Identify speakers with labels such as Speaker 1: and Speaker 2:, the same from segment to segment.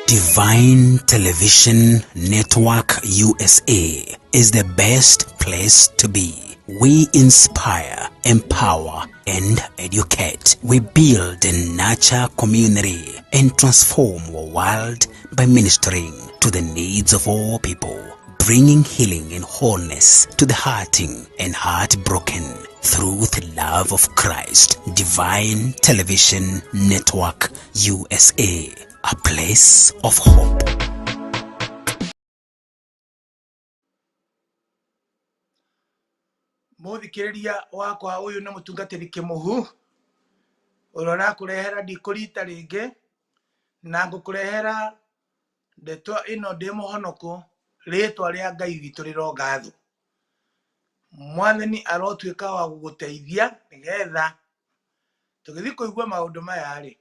Speaker 1: Divine Television Network USA is the best place to be. We inspire, empower, and educate. We build and nurture community and transform our world by ministering to the needs of all people, bringing healing and wholeness to the hurting and heartbroken through the love of Christ. Divine Television Network USA, a place of hope.
Speaker 2: Muthikiriria wakwa uyu ni mutungatiri kimuhu urora kurehera ndikurita ringi na ngukurehera ndeto ino ndi muhonoko ritwa ria Ngai witu rirogatho. Mwathani arotwika wa guguteithia nigetha tugithi kuigua maundu maya ri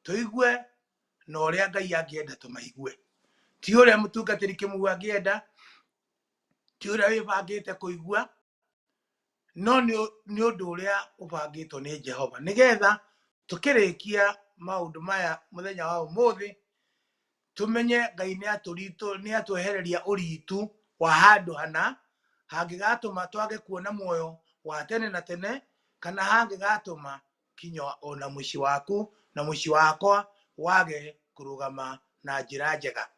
Speaker 2: tuigue na uria Ngai angienda tumaigue, ti uria mutungatiri kimuhu angienda, ti uria wibangite kuigua, no ni undu uria ubangitwo ni Jehova nigetha tukirikia maundu maya muthenya wa umuthi tumenye Ngai ni atwehereria uritu wa handu hana hangigatuma twage kuona muoyo wa tene na tene, kana hangigatuma kinya ona muici waku na muici wakwa wage kurugama na njira njega.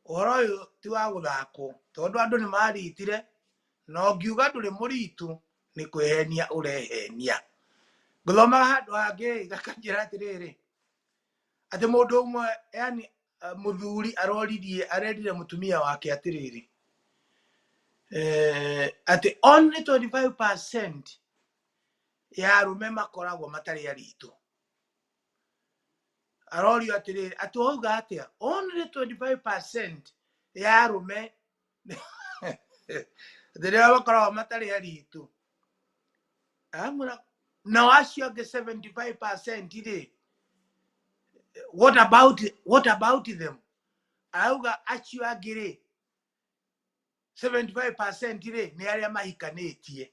Speaker 2: Uhoro uyu ti wa guthako tondu andu ni maritire, no ngiuga nduri muritu ni kwehenia urehenia. Nguthoma handu hangi gakanjira atiriri ati mundu umwe yani muthuri arerire mutumia wake atiriri ati only 25% ya arume makoragwo matari aritu. Arorio atiriri ati wauga atia only 25% ya arume ndiria makoragwo matari aritu. Na wacio ange 75% ri what about them? Auga acio angiri 75% ri ni aria mahikanitie.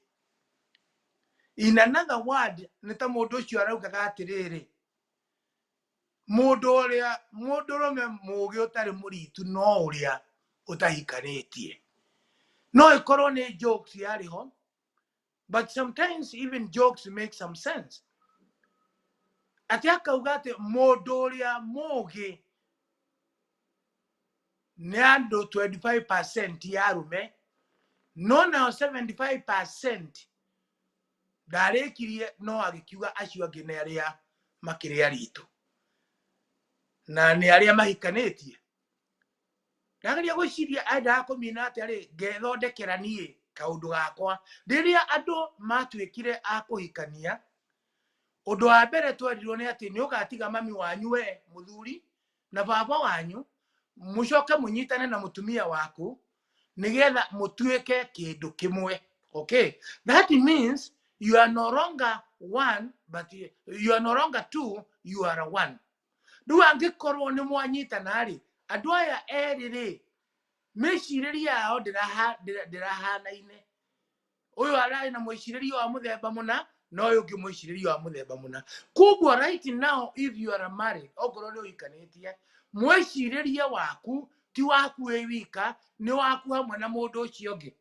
Speaker 2: In another word, nita mundu ucio arauga atiriri mundu rume mugi utari muritu no uria utahikanitie. No ikorwo ni jokes yariho, but sometimes even jokes make some sense. Ati akauga ati mundu uria mugi ni andu 25% ya arume, no nao 75% ndarikirie no agikiuga acio angi ni aria makiri aritu na ni aria mahikanitie. Ndageria gwiciria aida kumina ati ari ngethondekera nie kaundu gakwa riria andu matwikire akuhikania. Undu wa mbere twerirwo ni ati ni ugatiga mami wanyu we muthuri na baba wanyu mucoke munyitane na mutumia waku nigetha mutwike kindu kimwe. Okay, that means you are no longer one, but you are no longer two, you are one. Riu angikorwo ni mwanyitana ri andu aya eriri meciriria yao ndirahanaine. Uyu arari na mwiciririo wa muthemba muna no uyu ungi mwiciririo wa muthemba muna. Koguo right now if you are married okorwo ni uikanitie, mwiciriria waku ti waku wika, ni waku hamwe na mundu ucio ungi.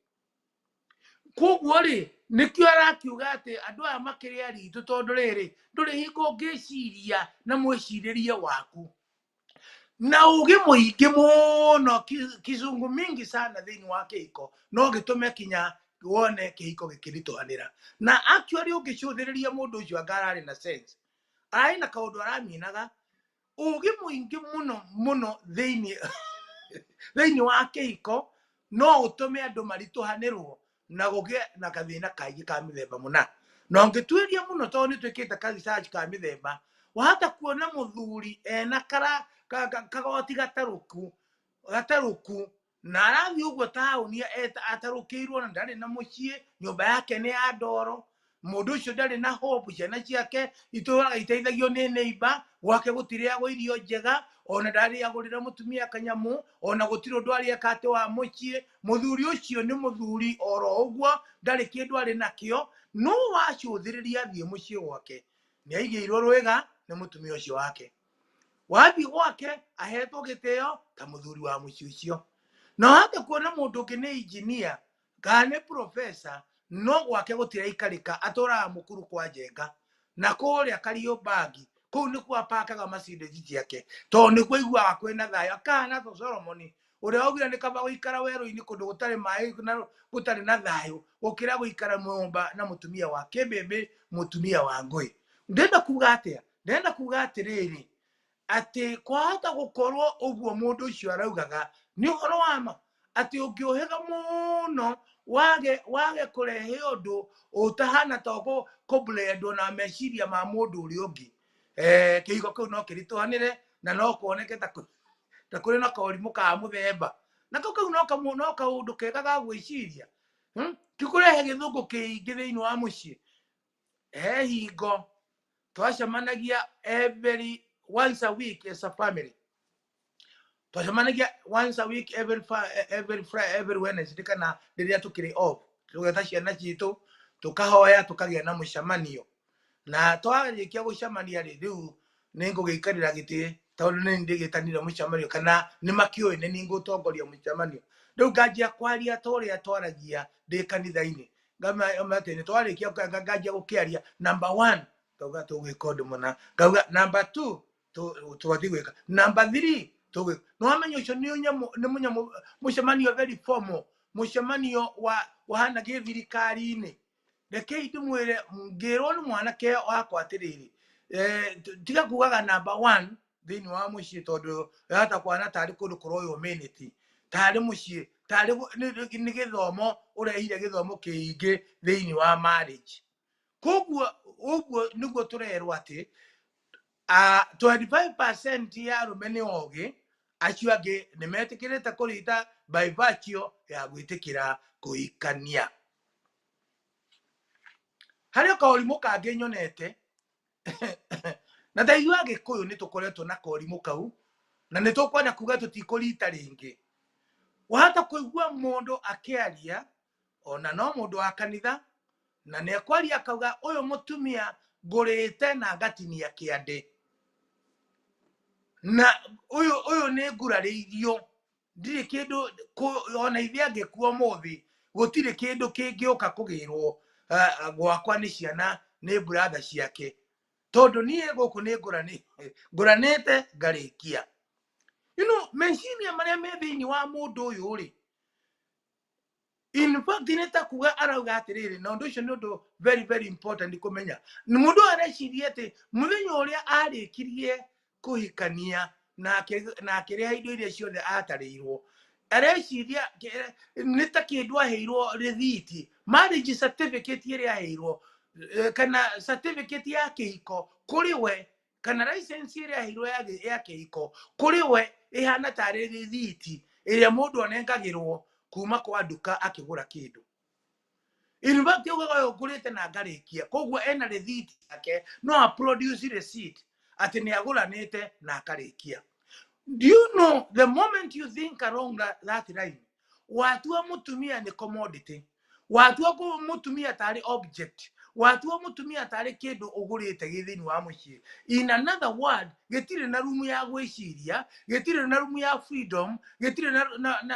Speaker 2: Koguo ri nikio arakiuga ati andu aya makiri aritu tondu riri nduri hingo ngiciria na mwiciriria waku na ugi muingi muno kizungu mingi sana thiini wa kihiko no gitume kinya wone kihiko gikirituhanira. Na actually ungicuthiriria mundu ucio angarari na sense ai na kaundu araminaga ugi muingi muno thiini wa kihiko no utume andu marituhanirwo na gugie na kathina kaingi ka mithemba muna. No ngitwiria muno tondu ni twikite ka research ka mithemba, wahata kuona muthuri ena kagoti gataruku na arathi uguo tauni atarukirwo na ndari na mucii, nyumba yake ni ya ndoro, mundu ucio ndari na hope, ciana ciake ituraga iteithagio ni neighbor gwake gutiri agwo irio njega, ona ndari agurira mutumia kanyamu, ona gutiri undu ari akate wa mucii. Muthuri ucio ni muthuri oro uguo ndari kindu ari nakio, no wacuthiriria thie mucii gwake ni aigirwo rwega ni mutumia ucio wake. wathi gwake ahetwo giteo ta muthuri wa muciĩ ũcio. No hata kuona mũndũ ũngĩ nĩ engineer kana nĩ professor, no gwake gũtiraikarĩka, atũraga mũkuru kwa njenga na kũrĩa Kariobangi kũu nĩkuo apakaga macindĩ ciake, tondũ nĩkuo aiguaga kwĩna thayũ. Akahana ta Solomon ũrĩa augire nĩ kaba gũikara werũ-inĩ kũndũ gũtarĩ maĩ na gũtarĩ na thayũ gũkĩra gũikara nyũmba na mũtumia wa kĩbĩbĩ, mũtumia wa ngũĩ. Ndĩrenda kuga atĩa? Ndĩrenda kuga atĩrĩrĩ, atĩ kwahota gũkorwo ũguo mũndũ ũcio araugaga nĩ ũhoro wa ma, atĩ ũngĩũhĩga mũno wage kũrehe ũndũ ũtahana ta kũblendwo na meciria ma mũndũ ũrĩa ũngĩ, kĩhiko kĩu no kĩritũhanĩre na no kuoneke ta kũrĩ na kaũrimũ ka mũthemba, na kau no kaũndũ kega ga gwĩciria, ti kũrehe gĩthũngũ kĩingĩ thĩinĩ wa mũciĩ. He hingo twacemanagia once a week as a family. Twacemanagia once a week every Wednesday kana rĩrĩa tũkĩrĩ off, tũgeta ciana citũ tũkahoya tũkagĩa na mũcemanio, na twarĩkia gũcemania rĩu nĩ ngũgĩikarĩra gĩtĩ tondũ nĩ ndĩgĩtanire mũcemanio kana nĩ makĩũĩ nĩ ngũtongoria mũcemanio. Rĩu nganjia kwaria ta ũrĩa twaragia ndĩ kanitha-inĩ, ngamenya twarĩkia nganjia gũkĩaria number 1 tauga tũgwĩka ũndũ mũna, ngauga number 2 tũgathiĩ gwĩka, number 3 tũgwĩka. No wamenya ũcio nĩ mũcemanio very formal, mũcemanio wahana gĩthirikari-inĩ. Rekei ndĩmwĩre, ngĩrwo nĩ mwanake wakwa atĩrĩrĩ, tiga kugaga number 1 thĩinĩ wa mũciĩ, tondũ yahota kwana tarĩ kũndũ kũroywo minute, tarĩ mũciĩ, tarĩ nĩ gĩthomo ũrehire gĩthomo kĩingĩ thĩinĩ wa marriage. Koguo ũguo nĩguo tũrerwo atĩ 25% ya arũme nĩ ogĩ, acio angĩ nĩ metĩkĩrĩte kũrita by virtue ya gwĩtĩkĩra kũhikania. Harĩ kaũrimũ kangĩ nyonete na ndaigua Gĩkũyũ nĩ tũkoretwo na kaũrimũ kau, na nĩ tũkwenda kuga tũtikũrita rĩngĩ. Wahota kũigua mũndũ akĩaria, ona no mũndũ wa kanitha, na nĩ ekwaria akauga ũyũ mũtumia ngũrĩte na ngatinia kĩande, na ũyũ nĩ ngurarĩirio, ndirĩ kĩndũ ona ithe angĩkua mũthĩ gũtirĩ kĩndũ kĩngĩũka kũgĩrwo gwakwa nĩ ciana nĩ brother ciake, tondũ niĩ gũkũ nĩ ngũranĩte ngarĩkia. Meciria marĩa me thĩinĩ wa mũndũ ũyũ rĩ, in fact nĩ ta kuga arauga atĩrĩrĩ, na ũndũ ũcio nĩ ũndũ very very important kũmenya. Nĩ mũndũ areciria atĩ mũthenya ũrĩa arĩkirie kũhikania na akĩrĩha indo iria ciothe atarĩirwo, areciria nĩ ta kĩndũ aheirwo rĩthiti, marriage certificate ĩrĩa aheirwo kana certificate ya kĩhiko kũrĩ we, kana license ĩrĩa aheirwo ya kĩhiko kũrĩ we, ĩhana tarĩ rĩthiti ĩrĩa mũndũ anengagĩrwo kuma kwa nduka akĩgũra kĩndũ. In fact ugaga ũyũ ngũrĩte na ngarĩkia, koguo ena rĩthiti yake, no a produce receipt atĩ nĩ agũranĩte na akarĩkia. Do you know, the moment you think along that line, watua mũtumia nĩ commodity, watua mũtumia tarĩ object, watua mũtumia tarĩ kĩndũ ũgũrĩte gĩthĩinĩ wa mũciĩ. In another word, gĩtirĩ na rumu ya gwĩciria, gĩtirĩ na rumu ya freedom, gĩtirĩ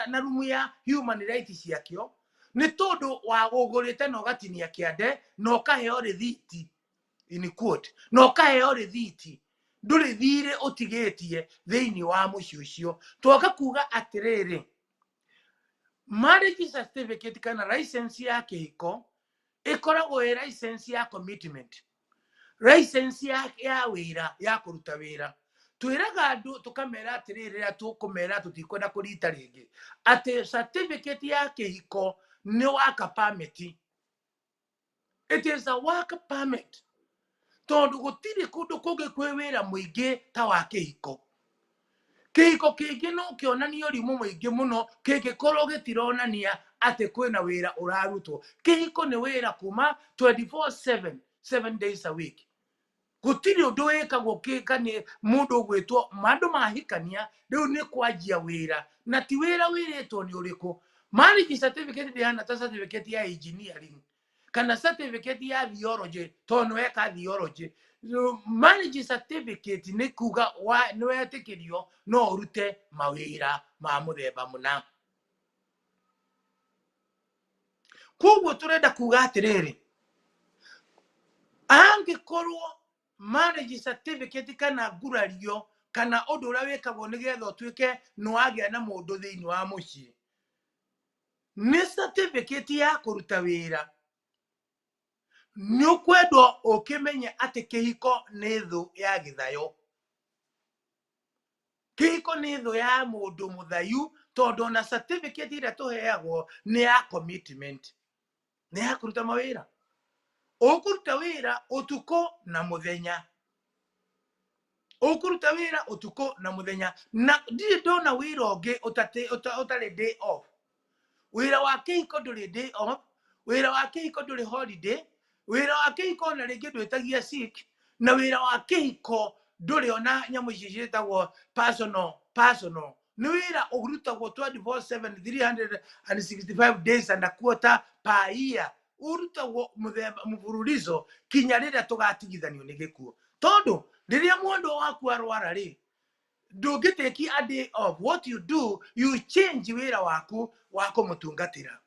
Speaker 2: na rumu ya human rights ciakĩo, nĩ tondũ wa ũgũrĩte na ũgatinia kĩande na ũkaheo rĩthiti, in quote, na ũkaheo rĩthiti, ndũrĩ thirĩ ũtigĩtie thĩinĩ wa mũciĩ ũcio. Twoka kuga atĩrĩrĩ, marriage certificate kana license ya kĩhiko ĩkoragwo ĩ license ya commitment, license ya wĩra, ya kũruta wĩra. Twĩraga andũ tũkamera atĩrĩrĩ, rĩrĩa tũkũmera tũtikwenda kũrita rĩngĩ, atĩ certificate ya kĩhiko nĩ work permit. It is a work permit, tondũ gũtirĩ kũndũ kũngĩ kwĩ wĩra mũingĩ ta wa kĩhiko. Kĩhiko kĩngĩ no kĩonanie ũrimũ mũingĩ mũno kĩngĩkorwo gĩtironania atĩ kwĩna wĩra ũrarutwo. Kĩhiko nĩ wĩra kuma 24/7, 7 days a week. Gũtirĩ ũndũ wĩkagwo nĩ mũndũ ũgwĩtwo mandũ mahikania rĩu nĩ kwanjia wĩra, na ti wĩra wĩrĩtwo nĩ ũrĩkũ. Marriage certificate ndĩhana ta certificate ya engineering kana certificate ya theology, tondũ weka theology. marriage certificate ni kuga wa no etekirio no rute mawira ma muthemba muna kugo turenda kuga atiriri angikorwo marriage certificate kana gurario kana undu uria wikagwo nigetha utuike no agia na mundu thiini wa mucii ni certificate ya kuruta wira ni ukwendwo ukimenye ati kihiko ni thu ya githayo kihiko ni thu ya mundu muthayu tondu na certificate ira tuheagwo ni ya commitment ni ya kuruta mawira ukuruta wira utuko na muthenya ukuruta wira utuko na muthenya na ndiri ndona wira ungi utari day off wira wa kihiko nduri day off wira wa kihiko nduri holiday wira wa kihiko na ringi ndwitagia sick na wira wa kihiko nduri ona nyamu ici ciitagwo personal ni wira urutagwo 24/7 365 days and a quarter per year urutagwo mufululizo kinya riria tugatigithanio ni gikuo tondu riria mundu waku arwara ri ndungiteki a day off. What you do, you change wira waku wako mutungatira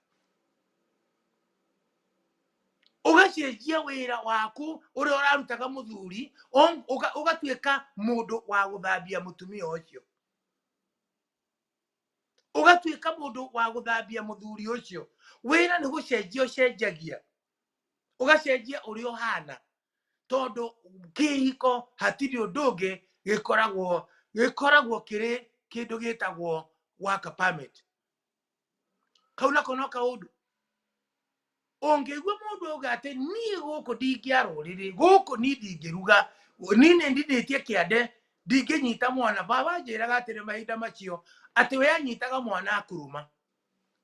Speaker 2: ugacenjia wira waku uria urarutaga muthuri ugatuika mundu wa guthambia mutumia ucio ugatuika mundu wa guthambia muthuri ucio wira ni gucenjia ucenjagia ugacenjia uria uhana tondu kihiko hatiri undungi gikoragwo kiri kindu gitagwo work permit kauna kono kaundu ungigwa mundu ugate ni guku ndingiaruriri guku ni ndingiruga ni ndinditie kiande ndinginyita mwana baba njiraga atiri mahinda macio ati we anyitaga mwana akuruma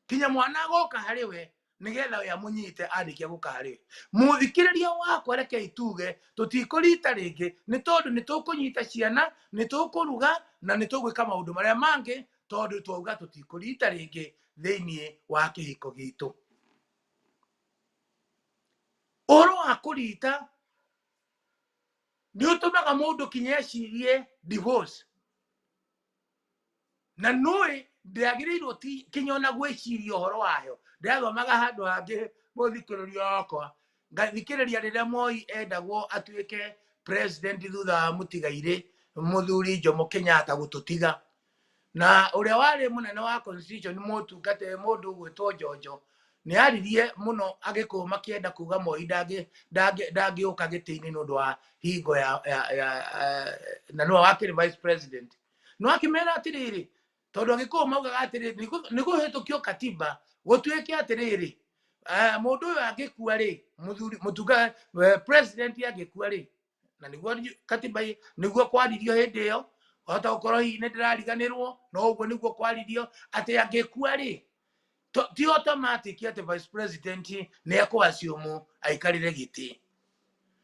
Speaker 2: kinya mwana agoka hari we nigetha we amunyite arikia guka hari muthikiriria wakwa reke ituge tutikurita ringi ni tondu ni tukunyita ciana ni tukuruga na ni tugwika maundu maria mangi tondu twauga tutikurita ringi thiini wa kihiko gitu oro akurita ni utumaga mundu kinyecirie divorce na noi ndiagiriirwo ti kinyona gwiciria uhoro wayo ndathomaga handu hangi muthikiriria wakwa ngathikiriria riria Moi endagwo atuike president thutha wa mutigaire muthuri Jomo Kenyatta gututiga na uria wari munene wa constitution mutungate mundu gwitwo Jojo ni aririe muno agikuma kienda kuga Moi ndangiuka gitiini nundu wa hingo na no wakiri vice president no akimera atiriri tondu agikuma ugaga atiriri ni guhitukio katiba gutuike atiriri mundu uyu angikua ri mutunga president angikua ri na niguo katiba niguo kwaririo hindi iyo hota gukorwo hihi ni ndirariganirwo no uguo niguo kwaririo ati angikua ri ti automatic ati vice president ni akuassume aikarire giti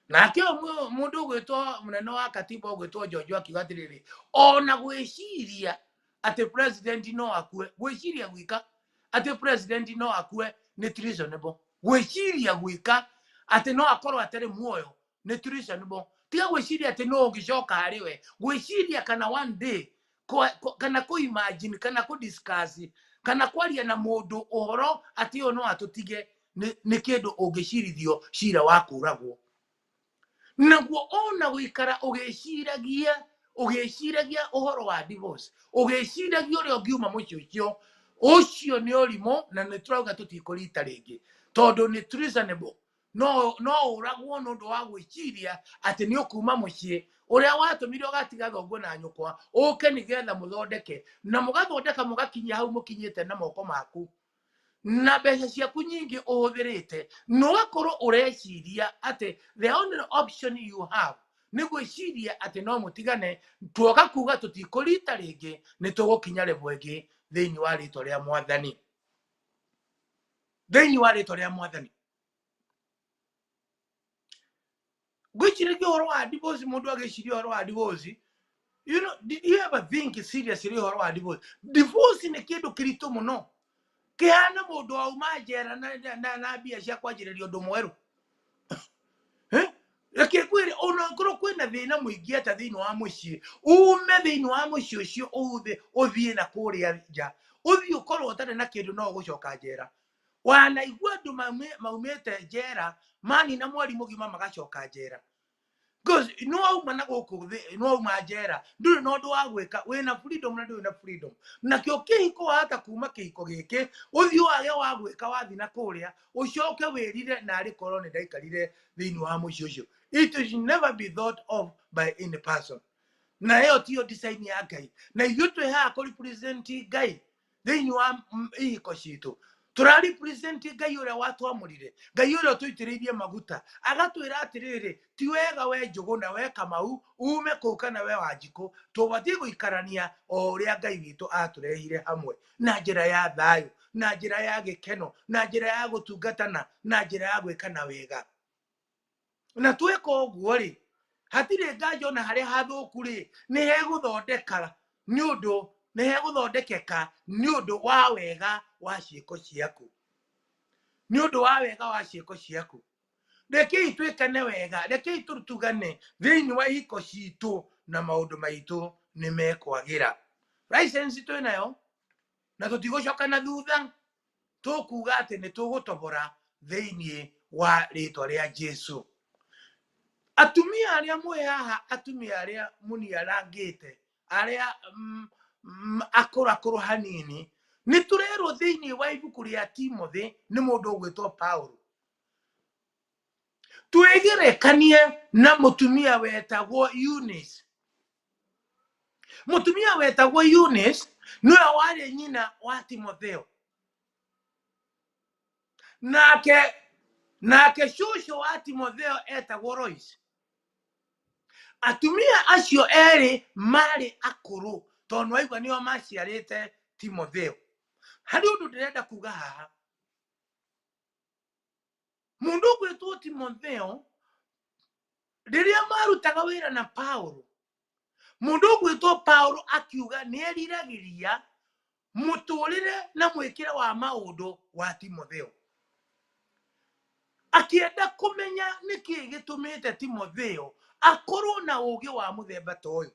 Speaker 2: nake mundu ugwitwo munene wa katiba ugwitwo Jojo akiuga atiriri ona gwiciria ati president no akue gwiciria gwika ati president no akue ni treasonable gwiciria gwika ati no akorwo atari muoyo ni treasonable tiga gwiciria ati no ungicoka hari we gwiciria kana one day kana ku imagine kana ku discuss kana kwaria na mundu uhoro ati yo no atutige ni kindu ungicirithio cira wa kuragwo naguo ona gwikara ugiciragia uhoro wa divorce ugiciragia uria ungiuma mucio ucio ni urimo na ni turauga tutikurita ringi tondu ni treasonable no uragwo nundu wa gwiciria ati ni ukuma mucie uria watumire ugatiga thongo na nyukwa uke nigetha muthondeke na mugathondeka mugakinya hau mukinyite na moko maku na mbeca ciaku nyingi uhuthirite no akorwo ureciria ati the only option you have ni gwiciria ati no mutigane tuoka kuga tutikurita ringi ni tugukinya level ingi thiini wa ritwa ria mwathani gwiciria uhoro wa divorce mundu agiciria uhoro wa divorce you know did you ever think seriously uhoro wa divorce ni kindu kiritu muno kihana mundu auma njera na mbia cia kwanjiriria undu mweru reke kwire ono ngoro kwina thina muingi ata thini wa mucii ume thini wa mucii ucio uthie na kuria nja uthie ukorwo utari na kindu no gucoka njera wanaigua andu maumite njera mani na mwari mugima magacoka njera because no uma na guku no uma njera nduri no ndu wa gwika wina freedom na nduri na freedom na kio kihiko hata kuma kihiko giki uthie wage wa gwika wathi na kuria ucoke wirire na ari korwo ni ndaikarire thini wa mucii ucio. It should never be thought of by any person. Na hiyo tiyo design ya Ngai. Na ithuĩ twĩ haha kũ represent Ngai thĩinĩ wa ihiko citũ. Tũra represent Ngai ũrĩa watwamũrire. Ngai ũrĩa ũtũitĩrĩirie maguta. Agatwĩra atĩrĩrĩ, ti wega we Njũgũ na we Kamau ume kũu kana we Wanjikũ. Tũbatiĩ gũikarania o ũrĩa Ngai witũ atũrehire hamwe na njĩra ya thayũ, na njĩra ya gĩkeno, na njĩra ya gũtungatana, na njĩra ya gwĩkana wega. Na tweka ũguo rĩ hatirĩ nganja ona harĩa hathũku rĩ nĩ hegũthondeka nĩ ũndũ nĩ hegũthondekeka nĩ ũndũ wa wega wa ciĩko ciaku, nĩ ũndũ wa wega wa ciĩko ciaku. Rekei twĩkane wega, rekei tũtugane thĩinĩ wa ihiko citũ na maũndũ maitũ nĩ mekwagĩra. License twĩnayo na tũtigũcoka na thutha, tũkuga atĩ nĩ tũgũtobora thĩinĩ wa rĩtwa rĩa Jesũ. Atumia aria mwe haha, atumia aria muniarangite, aria akũrũ hanini, ni turerwo thĩinĩ wa ibuku rĩa Timothy nĩ mũndũ ũgwĩtwo Paulo. Twĩgerekanie na mũtumia wetagwo Eunice. Mũtumia wetagwo Eunice nĩwe warĩ nyina wa Timotheo. Nake cũcũ wa Timotheo etagwo Lois. Atumia acio eri mari akũrũ tondũ waigua nĩo maciarĩte Timotheo. Harĩ ũndũ ndĩrenda kuga haha. Mũndũ ũgwĩtwo Timotheo rĩrĩa marutaga wĩra na Paulo, mũndũ ũgwĩtwo Paulo akiuga nĩeriragĩria mũtũrĩre na mwĩkĩre wa maũndũ wa Timotheo. Akienda kũmenya nĩkĩ gĩtũmĩte Timotheo akorwo na ũgĩ wa mũthemba ta ũyũ.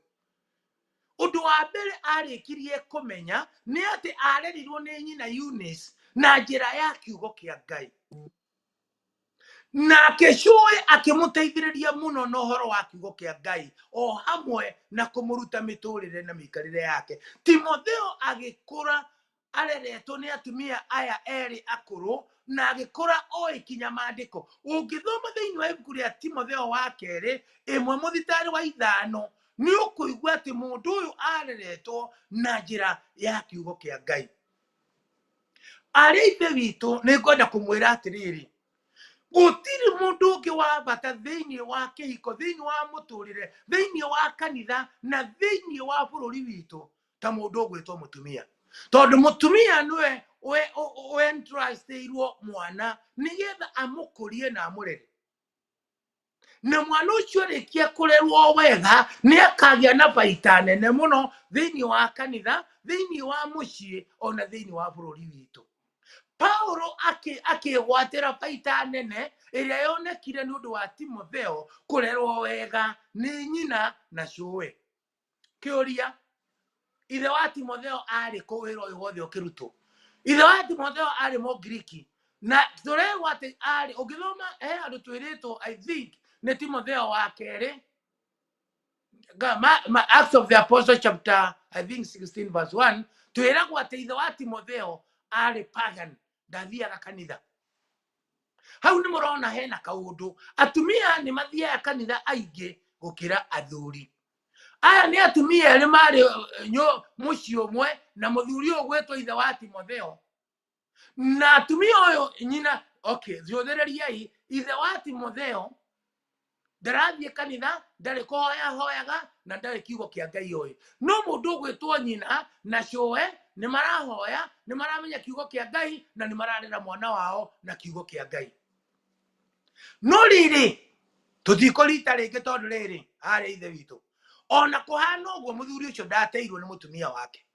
Speaker 2: Ũndũ wa mbere arĩkirie kũmenya nĩ atĩ arerirwo nĩ nyina Eunice na njĩra ya kiugo kĩa Ngai. Nake cũĩ akĩmũteithĩrĩria mũno na ũhoro wa kiugo kĩa Ngai o hamwe na kũmũruta mĩtũrĩre na mĩikarĩre yake. Timotheo agĩkũra areretwo nĩ atumia aya erĩ akũrũ na agĩkũra oĩ kinya maandĩko. Ũngĩthoma thĩinĩ wa ibuku rĩa Timotheo wa kerĩ 1:5 nĩ ũkũigua atĩ mũndũ ũyũ areretwo na njĩra ya kiugo kĩa Ngai. Arĩ ithe witũ nĩ ngwenda kũmwĩra atĩrĩrĩ, gũtirĩ mũndũ ũngĩ wa bata thĩinĩ wa kĩhiko, thĩinĩ wa mũtũrĩre, thĩinĩ wa kanitha na thĩinĩ wa bũrũri witũ ta mũndũ ũgwĩtwo mũtumia. Tondũ mũtumia nĩwe entrustĩirwo mwana nĩgetha amũkũrie na amũrere. Na mwana ũcio arĩkia kũrerwo wega nĩ akagĩa na baita nene mũno thĩinĩ wa kanitha, thĩinĩ wa mũciĩ ona thĩinĩ wa bũrũri witũ. Paulo akĩgwatĩra baita nene ĩrĩa yonekire nĩ ũndũ wa Timotheo kũrerwo wega nĩ nyina na cũĩ. Kĩũria, ithe wa Timotheo arĩ kũ wĩra ũyũ wothe ũkĩrutwo? Ithe wa Timotheo arĩ Mũngiriki na tũregwa atĩ arĩ, ũngĩthoma andũ twĩrĩtwo I think nĩ Timotheo wa kerĩ, Acts of the Apostles chapter I think 16:1, twĩragwo atĩ ithe wa Timotheo arĩ pagan, ndathiaga kanitha. Hau nĩ mũrona hena kaũndũ, atumia nĩ mathiaga kanitha aingĩ gũkĩra athuri. Aya nĩ atumia erĩ marĩ mũciĩ ũmwe na mũthuri ũyũ gwĩtwo ithe wa Timotheo. Na atumia ũyũ nyina, thuthereriai, ithe wa Timotheo ndarathiĩ kanitha, ndarĩ kũhoyaga na ndarĩ kiugo kĩa Ngai ũyũ. No mũndũ ũgwĩtwo nyina na cũĩ nĩ marahoya, nĩ maramenya kiugo kĩa Ngai na nĩ mararera mwana wao na kiugo kĩa Ngai. No rĩrĩ tũtikũrita rĩngĩ tondũ rĩrĩ arĩ ithe witũ. Ona kũhana ũguo mũthuri ũcio ndateirwo nĩ mũtumia wake.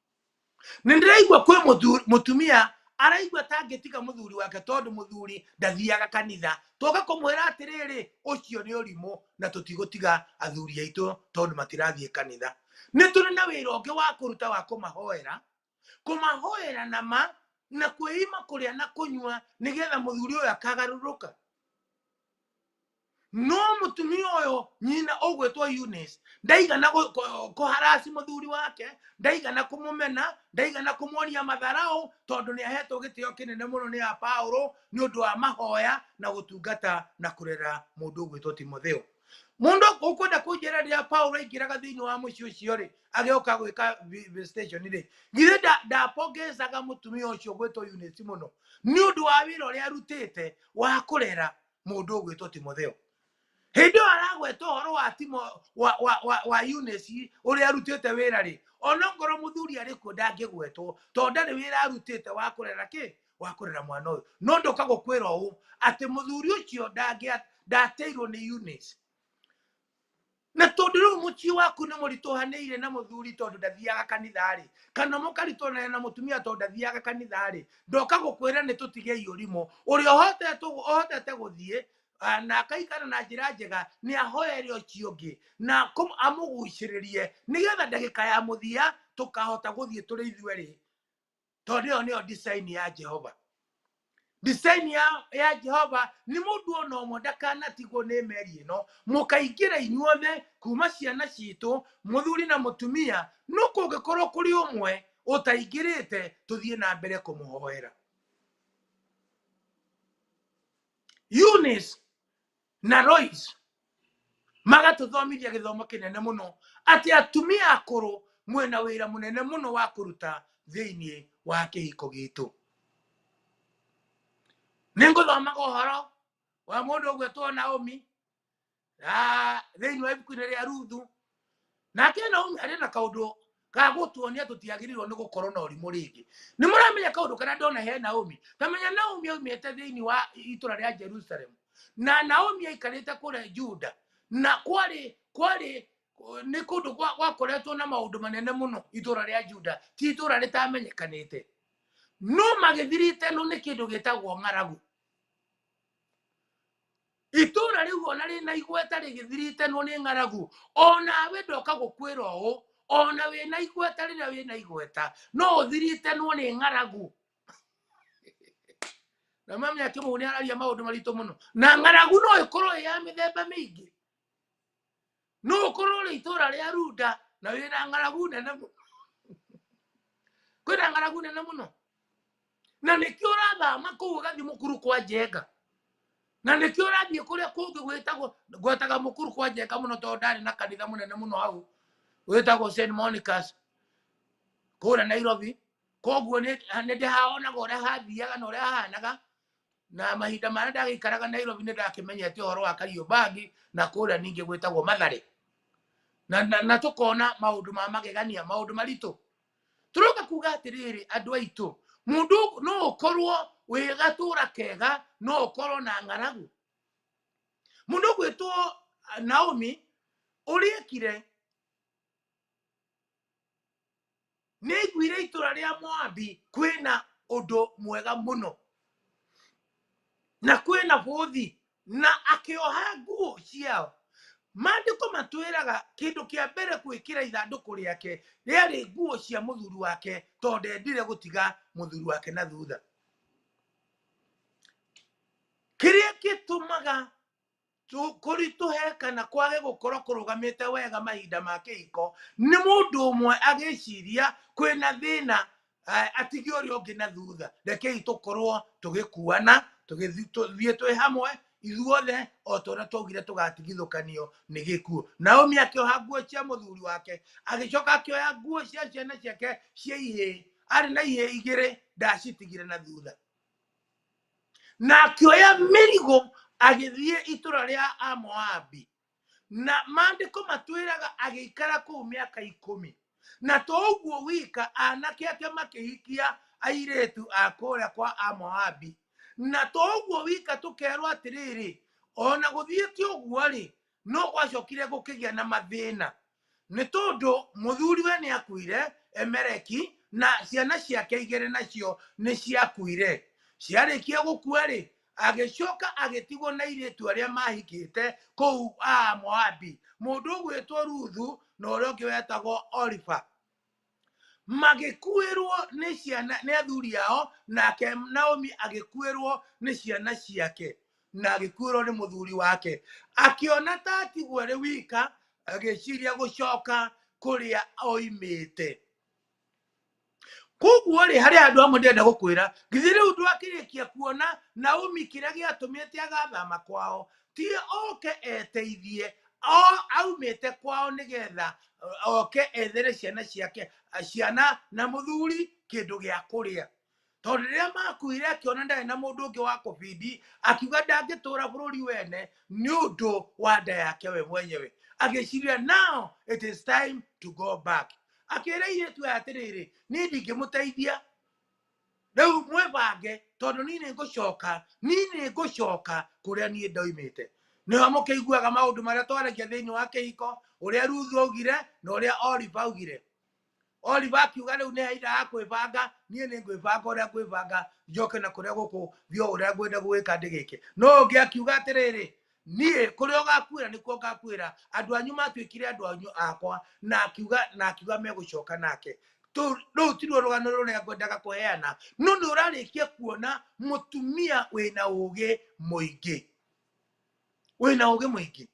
Speaker 2: Nĩ ndĩraigua kwĩ mũtumia araigua tangĩtiga mũthuri wake tondũ mũthuri ndathiaga kanitha, toka kũmwĩra atĩrĩrĩ ũcio nĩ ũrimũ na tũtigũtiga athuri aitũ tondũ matirathiĩ kanitha. Nĩ tũrĩ na wĩra ũngĩ wa kũruta wa kũmahoera na kwĩima kũrĩa na kũnyua nĩgetha mũthuri ũyũ akagarũrũka. No mũtumia ũyũ nyina ũgwĩtwo Eunice ndaigana kũharasi mũthuri wake, ndaigana kũmũmena, ndaigana kũmuonia matharau tondũ nĩ ahetwo gĩtĩo kĩnene mũno nĩ Paulo nĩ ũndũ wa mahoya na gũtungata na kũrera mũndũ ũgwĩtwo Timotheo. Mũndũ ũkwenda kũnjĩra rĩrĩa Paulo aingĩraga thĩinĩ wa mũciĩ ũcio rĩ, agĩũka gwĩka visitation rĩ, githĩ ndapongecaga mũtumia ũcio ũgwĩtwo Eunice mũno nĩ ũndũ wa wĩra ũrĩa arutĩte wa kũrera mũndũ ũgwĩtwo Timotheo. Hĩndĩ ĩyo aragweta ũhoro wa Eunice ũrĩa arutĩte wĩra rĩ, ona ngoro mũthuri arĩ kuo ndangĩgwetwo tondũ ndarĩ wĩra arutĩte wa kũrera kĩ, wa kũrera mwana ũyũ. No ndoka gũkwĩra ũũ atĩ mũthuri ũcio ndateirwo nĩ Eunice. Na tondũ rĩu mũciĩ waku nĩ mũritũhanĩire na mũthuri tondũ ndathiaga kanitha rĩ, kana mũkaritũhana na mũtumia tondũ ndathiaga kanitha rĩ, ndoka gũkwĩra nĩ tũtige iũrimũ. Ũrĩa ũhotete gũthiĩ na akaikara na njĩra njega nĩ ahoere ũcio ũngĩ na amũgucĩrĩrie nĩgetha ndagĩka ya mũthia tũkahota gũthiĩ tũrĩ ithuerĩ, tondũ ĩyo nĩyo design ya Jehova. Design ya Jehova nĩ mũndũ ona ũmwe ndakanatigwo nĩ meri ĩno, mũkaingĩra inyuothe kuma ciana citũ mũthuri na mũtumia, no kũngĩkorwo kũrĩ ũmwe ũtaingĩrĩte tũthiĩ na mbere kũmũhoera. Eunice na Lois magatũthomithia gĩthomo kĩnene mũno atĩ atumia akũrũ mwena wĩra mũnene mũno wa kũruta thĩinĩ wa kĩhiko gitũ. Nĩ ngũthomaga ũhoro wa mũndũ ũgwĩtwo Naomi thĩinĩ wa ibuku-inĩ rĩa Ruthu. Nake Naomi arĩ na kaũndũ ga gũtuonia tũtiagĩrĩirwo nĩ gũkorwo na ũrimũ rĩngĩ. Nĩ mũramenya kaũndũ karĩa ndona he Naomi? Tamenya Naomi aumĩte thĩinĩ wa itũũra rĩa Jerusalem na Naomi aikarĩte kũrĩa Juda, na nĩ kũndũ gwakoretwo na maũndũ manene mũno itũũra rĩa Juda, ti itũũra rĩtamenyekanĩte. No magĩthiritenwo nĩ kĩndũ gĩtagwo ng'aragu. Itũũra rĩu ona rĩna igweta rĩgĩthiritenwo nĩ ng'aragu, onawe ndoka gũkwĩra ũũ, ona wĩna igweta rĩrĩa wĩna igweta no ũthiritenwo nĩ ng'aragu. Na mami akĩmũhũ nĩ araria maũndũ maritũ mũno. Na ng'aragu no ĩkorwo ĩ ya mĩthemba mĩingĩ. No ũkorwo ũrĩ itũũra rĩa Luda na wĩna ng'aragu nene mũno. Kwĩna ng'aragu nene mũno. Na nĩkĩo ũrathama kũu ũgathiĩ mũkuru kwa Njenga. Na nĩkĩo ũrathiĩ kũrĩa kũngĩ gwetaga mũkuru kwa Njenga mũno tondũ ndarĩ na kanitha mũnene mũno hau wĩtagwo St. Monica's kũrĩa Nairobi. Koguo nĩ ndĩhaonaga ũrĩa hathiaga na ũrĩa hahanaga, na mahinda marĩa ndagĩikaraga Nairobi nĩ ndakĩmenyete ũhoro wa Kariobangi na kũrĩa ningĩ gwĩtagwo Mathare. Na tũkona maũndũ ma magegania, maũndũ maritũ. Tũroka kuga atĩrĩrĩ andũ aitũ, mũndũ no ũkorwo wĩ gatũũra kega no ũkorwo na ng'aragu. Mũndũ gwĩtwo Naomi ũrĩekire nĩ aiguire itũũra rĩa Moabi kwĩna ũndũ mwega mũno na kwĩna bũthi, na akĩoha nguo ciao. Maandĩko matwĩraga kĩndũ kĩa mbere gwĩkĩra ithandũkũ rĩake rĩarĩ nguo cia mũthuri wake tondũ ndendire gũtiga mũthuri wake na thutha. Kĩrĩa gĩtũmaga kũritũhe kana kwage gũkorwo kũrũgamĩte wega mahinda ma kĩhiko nĩ mũndũ ũmwe agĩciria kwĩna thĩna atige ũrĩa ũngĩ na thutha. Rekei tũkorwo tũgĩkuana tũgĩthiĩ twĩ hamwe ithuothe o ta ũrĩa twaugire tũgatigithũkanio nĩ gĩkuũ. Naomi akĩoha nguo cia mũthuri wake, agĩcoka akĩoya nguo cia ciana ciake cia ihĩĩ. Arĩ na ihĩĩ igĩrĩ, ndacitigire na thutha. Na akĩoya mĩrigo agĩthiĩ itũũra rĩa Amoabi. Na maandĩko matwĩraga agĩikara kũu mĩaka 10. Na to ũguo wika, anake ake makĩhikia airĩtu a kũrĩa kwa Amoabi. Na to ũguo wika, tũkerwo atĩrĩrĩ, ona gũthiĩte ũguo rĩ, no gwacokire gũkĩgĩa na mathĩna. Nĩ tondũ mũthuriwe nĩ akuire, Emeleki, na ciana ciake igere nacio nĩ ciakuire. Ciarĩkia gũkua rĩ, agĩcoka agĩtigwo na airĩtu arĩa mahikĩte kũu Moabi, mũndũ ũgwĩtwo Ruthu na ũrĩa ũngĩ wetagwo Oripa. Magĩkuĩrwo nĩ ciana nĩ athuri ao, nake Naomi agĩkuĩrwo nĩ ciana ciake na agĩkuĩrwo nĩ mũthuri wake. Akĩona ta atigwo arĩ wika, agĩciria gũcoka kũrĩa oimĩte. Koguo rĩ, harĩ andũ amwe ndĩrenda gũkwĩra, githĩ rĩu ndwakĩrĩkia kuona Naomi kĩrĩa gĩatũmĩte agathama kwao ti oke eteithie, aumĩte kwao nĩgetha oke ethere ciana ciake, ciana na mũthuri kĩndũ gĩa kũrĩa. Tondũ rĩrĩa makuire akĩona ndarĩ na mũndũ ũngĩ wa kũbindi, akiuga ndangĩtũũra bũrũri wene nĩ ũndũ wa nda yake we mwenyewe. Agĩciria now it is time to go back. Akĩĩra airĩtu aya atĩrĩrĩ, niĩ ndingĩmũteithia, rĩu mwĩbange tondũ niĩ nĩngũcoka kũrĩa niĩ ndoimĩte. Nĩho mũkĩiguaga maũndũ marĩa twaragia thĩinĩ wa kĩhiko, ũrĩa Ruthu augire na ũrĩa Oripa augire. Oripa akiuga rĩu nĩ hinda ya kwĩbanga, niĩ nĩ ngwĩbanga ũrĩa ngwĩbanga, njoke na kũrĩa gũkũ bio ũrĩa ngwenda gwĩka ndĩgĩke. No ũngĩ akiuga atĩrĩrĩ, niĩ kũrĩa ũgakuĩra nĩkuo ngakuĩra, andũ anyu matuĩkire andũ anyu akwa, na akiuga megũcoka nake. Rĩu tiruo rũgano rũrĩa ngwendaga kũheana, no nĩ ũrarĩkia kuona mũtumia wĩna ũũgĩ mũingĩ. Wĩna ũũgĩ mũingĩ.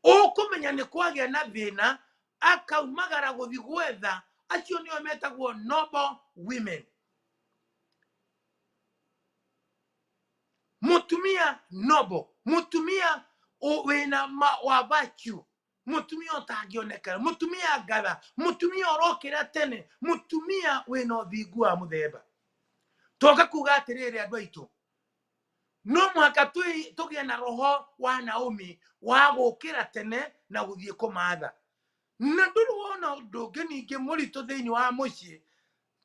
Speaker 2: Ũkũmenya nĩ kwagĩa na thĩna, akaumagara gũthiĩ gwetha, acio nĩo metagwo noble women. Mutumia noble, mutumia wĩna wa virtue, mutumia ũtangĩonekana, mutumia ngatha, mutumia ũrokĩra tene, mutumia wĩna ũthingu wa mũthemba. Toka kuga atĩrĩrĩ andũ aitũ, no mũhaka tũgĩe na roho wa Naomi wa gũkĩra tene na gũthiĩ kũmatha. Na ndũrĩ wona ũndũ ũngĩ ningĩ mũritũ thĩinĩ wa mũciĩ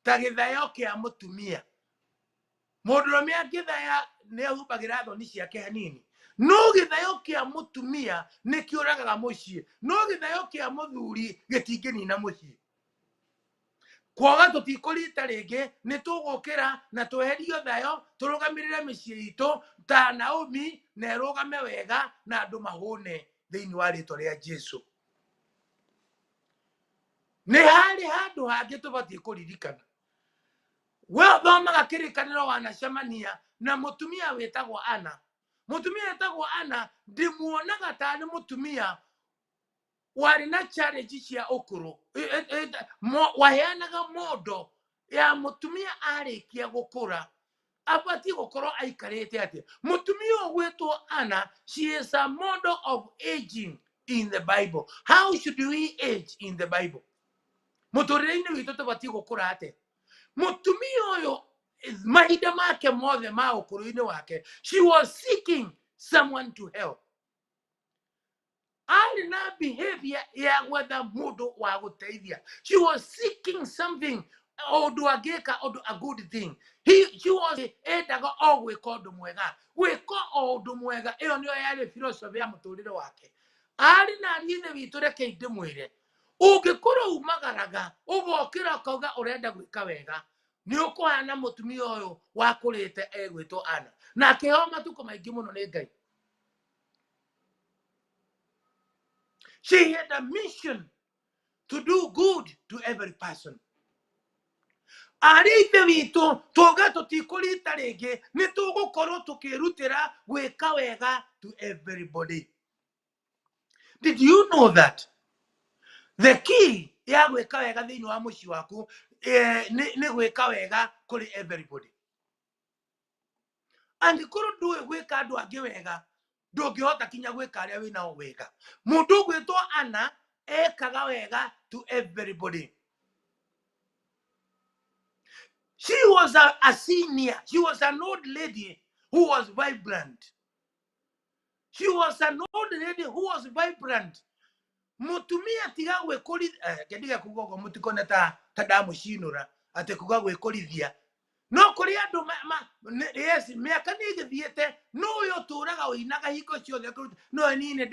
Speaker 2: ta gĩthayo kĩa mũtumia. Mũndũrũme angĩthaya nĩ ahumbagĩra thoni ciake hanini, no gĩthayo kĩa mũtumia nĩ kĩũragaga mũciĩ, no gĩthayo kĩa mũthuri gĩtingĩnina mũciĩ. Kwaga tũtikũrita rĩngĩ, nĩ tũgũkĩra na tweherio thayo, tũrũgamĩrĩre mĩciĩ itũ ta Naomi, na ĩrũgame wega na andũ mahũne thĩinĩ wa rĩtwa rĩa Jesũ. Nĩ harĩ handũ hangĩ tũbatiĩ kũririkana. We thomaga kĩrĩkanĩro wanacemania na mũtumia wĩtagwo Ana. Mũtumia wĩtagwo Ana ndĩmuonaga ta nĩ mũtumia warĩ na challenge cia ũkũrũ, waheanaga mondo ya mũtumia arĩkia gũkũra abatiĩ gũkorwo aikarĩte atĩa. Mũtumia ũgwĩtwo Ana, she is a model of aging in the Bible. How should we age in the Bible? Mũtũrĩre-inĩ witũ tũbatiĩ gũkũra atĩa. Mũtumia ũyũ mahinda make mothe ma ũkũrũ-inĩ wake, she was seeking someone to help. Arĩ na behavior ya gwetha mũndũ wa gũteithia. She was seeking something, ũndũ angĩka, a good thing. She was endaga o gwĩka ũndũ mwega. Gwĩka o ũndũ mwega, ĩyo nĩyo yarĩ philosophy ya mũtũrĩre wake. Arĩ na niĩ witũ reke ndĩmwĩre, ũngĩkorwo umagaraga ũgokĩra ũkauga ũrenda gwĩka wega, nĩ ũkũhana mũtumia ũyũ wakũrĩte egwĩtwo Ana, na akĩheo matukũ maingĩ mũno nĩ Ngai. She had a mission to do good to every person. Arĩ ithe witũ tuga tũtikũrita rĩngĩ, nĩ tũgũkorwo tũkĩrutĩra gwĩka wega to everybody. Did you know that the key ya gwĩka wega thĩinĩ wa mũciĩ waku nĩ gwĩka wega kũrĩ everybody? Angĩkorwo ndũĩ gwĩka andũ angĩ wega, ndũngĩhota kinya gwĩka arĩa wĩnao wega. Mũndũ ũgwĩtwo Ana ekaga wega to everybody. She was a senior. She was an old lady who was vibrant. She was an old lady who was vibrant. Mutumia tiga gwĩkũrithia, kĩndiga kuga ũguo mũtikone ta ndamũcinũra, atĩ kuga gwĩkũrithia. No kũrĩ andũ yes, mĩaka nĩ ĩgĩthiĩte, no ũyũ tũraga ũinaga hingo ciothe, no niĩ nĩ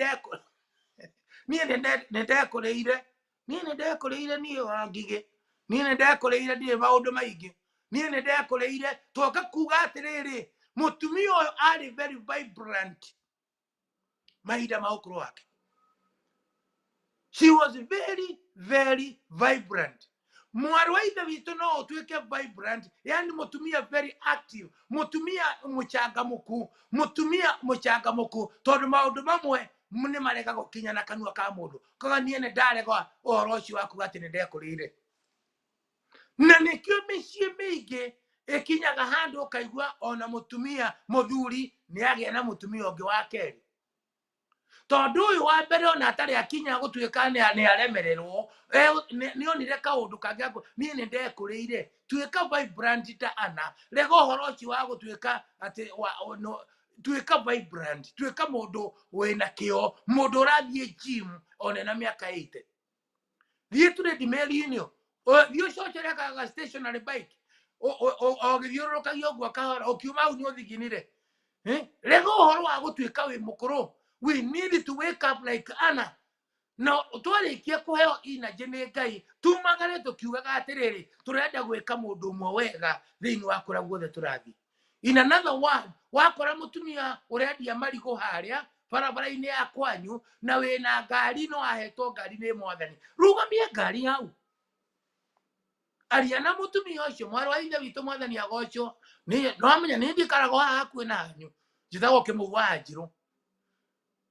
Speaker 2: ndekũrĩire niĩ wa ngigĩ. niĩ nĩ ndekũrĩire ndirĩ maũndũ maingĩ niĩ nĩ ndekũrĩire twoka kuga atĩrĩrĩ mũtumia ũyũ arĩ very vibrant mahinda ma ũkũrũ wake. She was very, very vibrant. Mwarĩ wa ithe witũ no ũtuĩke vibrant, yani mũtumia very active, mũtumia mũchangamũku, tondũ maũndũ mamwe nĩ marega gũkinya na kanua ka mũndũ. Koguo niĩ nĩ ndaregwa ũhoro ũcio wa kuga atĩ nĩ ndekũrĩire. Na nĩkĩo mĩciĩ mĩingĩ ĩkinyaga handũ ũkaigua ona mũtumia mũthuri nĩ agĩa na mũtumia ũngĩ wa kerĩ. Tondu uyu wa mbere ona atari akinya gutuika ni aremererwo ni onire kaundu kangi ni ndekuriire tuika vibrant ta ana rega uhoro ucio wa gutuika ati tuika vibrant tuika mundu wina kio mundu urathie gym ona na miaka 80 thie tule dimelinio thio cochera ka stationary bike o githiurukagia guo kahora ukiuma au ni uthiginire rega uhoro wa gutuika wi mukuru. We need to wake up like Anna. No, twarikia kuheo energy nĩ Ngai tumagare tukiugaga atiriri turenda gwika mundu umwe wega thiini wa kura guothe turathi. In another word, wakora mutumia urendia marigo haria barabara-ini ya kwanyu na wina ngari no ahetwo ngari ni mwathani, rugamie ngari hau aria na mutumia ucio mwarĩ wa ithe witũ mwathani agocwo. No amenya ni ndikarago haha hakuhĩ nanyu njithagwo Kĩmũgwa Njirũ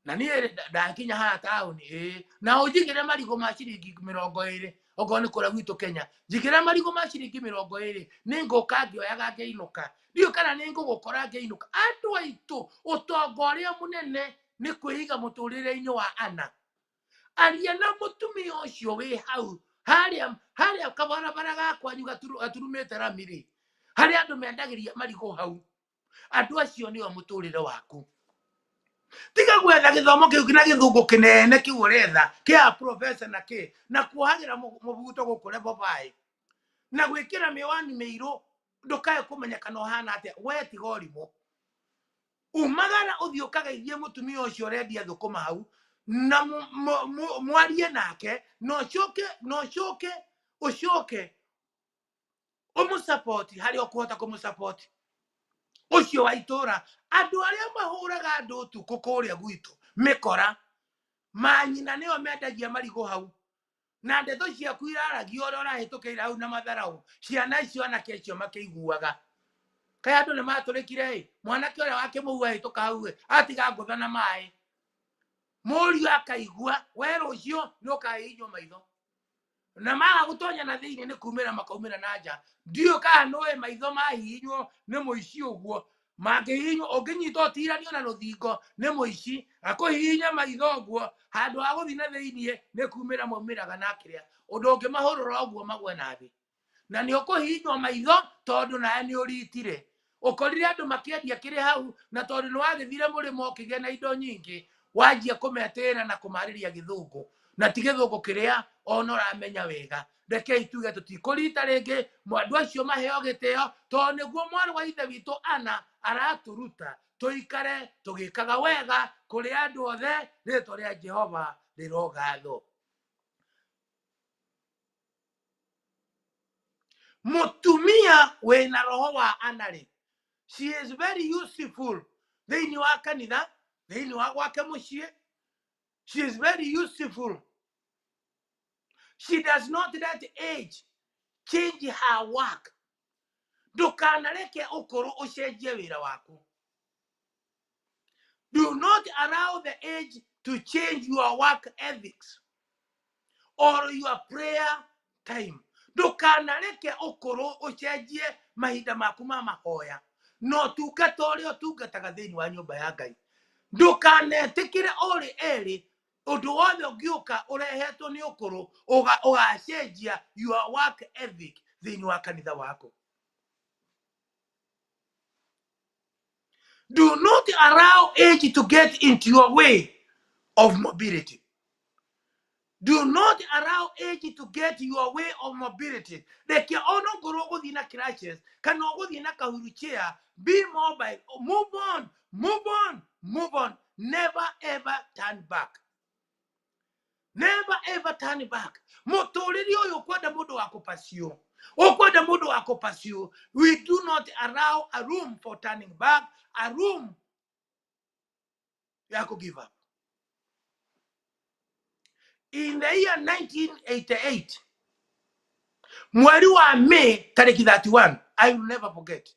Speaker 2: na niĩ ndakinya haha taũni na ũnjigĩre marigo ma ciringi 20 okorwo nĩ kũrĩa gwitũ Kenya, njigĩra marigo ma ciringi 20 nĩ ngũka ngĩoyaga ngĩinũka. Ndiũ kana nĩ ngũgũkora ngĩinũka. Andũ aitũ ũtonga ũrĩa mũnene nĩ kwĩiga mũtũrĩre-inĩ wa Ana. Aria na mũtumia ũcio wĩ hau harĩa kabarabara gakwanyu gaturumĩte rami-rĩ, harĩa andũ mendagĩria marigo hau. Andũ acio nĩo mũtũrĩre waku. Tiga gwetha gĩthomo kĩu na gĩthũngũ kĩnene kĩu ũretha kĩa professor na kuohagĩra mũbuto gũkũ Level 5 na gwĩkĩra mĩwani mĩirũ ndũkae kũmenyekana ũhana atĩa. We tiga ũrimũ, umagara ũthiĩ ũkagaithie mũtumia ũcio ũrendia thũkũma hau na mwarie nake na ũcoke ũmũsupport harĩa ũkũhota kũmũsupport ucio wa itũra. Andũ arĩa mahũraga andũ ũtukũ kũrĩa gwitũ mĩkora manyina nĩo mendagia marigo hau na ndeto ciaku iraragio ũrĩa ũrahĩtũkĩire hau na matharaũ. Ciana icio anake acio makĩiguaga kaĩ andũ nĩ matũrĩkire mwanake ũrĩa wa Kĩmũgwa ahĩtũka hau atiga ngũtha na maĩ mũriũ akaigua we rũciũ nĩ ũkahihinywo maitho na maga gũtonya na thĩinĩ nĩ kumĩra makaumĩra na nja. Ndiũ kana nĩũĩ maitho mahihinywo nĩ mũici ũguo mangĩhihinywo ũngĩnyita ũtiranio na rũthingo nĩ mũici akũhihinya maitho ũguo handũ ha gũthiĩ na thĩinĩ nĩ kumĩra maumĩraga na kĩrĩa ũndũ ũngĩmahũrũra ũguo magwe na thĩ na nĩ ũkũhihinywo maitho tondũ nawe nĩ ũritire. Ũkorire andũ makĩendia kĩrĩ hau na tondũ nĩ wagĩthire mũrĩmo ũkĩgĩa na indo nyingĩ wanjia kũmetĩra na kũmarĩria gĩthũngũ na ti gĩthũngũ kĩrĩa ona ũramenya wega. Rekei tuge tũtikũrita rĩngĩ andũ acio maheo gĩtĩo tondũ nĩguo mwarĩ wa ithe witũ Ana aratũruta tũikare tũgĩkaga wega kũrĩ andũ othe rĩtwa rĩa Jehova rĩrogathwo. Mũtumia wĩna roho wa Ana-rĩ, she is very useful thĩinĩ wa kanitha, thĩinĩ wa gwake mũciĩ. She is very useful. She does not let age change her work. Ndukanareke ũkũrũ ũcenjie wĩra waku. Do not allow the age to change your work ethics or your prayer time. Ndukanareke ũkũrũ ũcenjie mahinda maku ma mahoya no tungata ũrĩa ũtungataga thĩinĩ wa nyũmba ya Ngai. Ndukanetĩkĩre ũrĩ erĩ ũndũ wothe ũngĩũka ũrehetwo nĩ ũkũrũ ũgacenjia your work ethic thĩinĩ wa kanitha wako. Do not allow age to get into your way of mobility. Do not allow age to get your way of mobility. Reke ono ngoro gũthiĩ na crutches kana gũthiĩ na kahurutĩa. Be mobile. Move on. Move on. Move on. Never ever turn back. Never ever turn back. Mũtũrĩre ũyũ kwenda mũndũ wako pasio. Okwenda mundu wako pasio. We do not allow a room for turning back, a room ya give up. In the year 1988, mweri wa May tariki 31, I will never forget.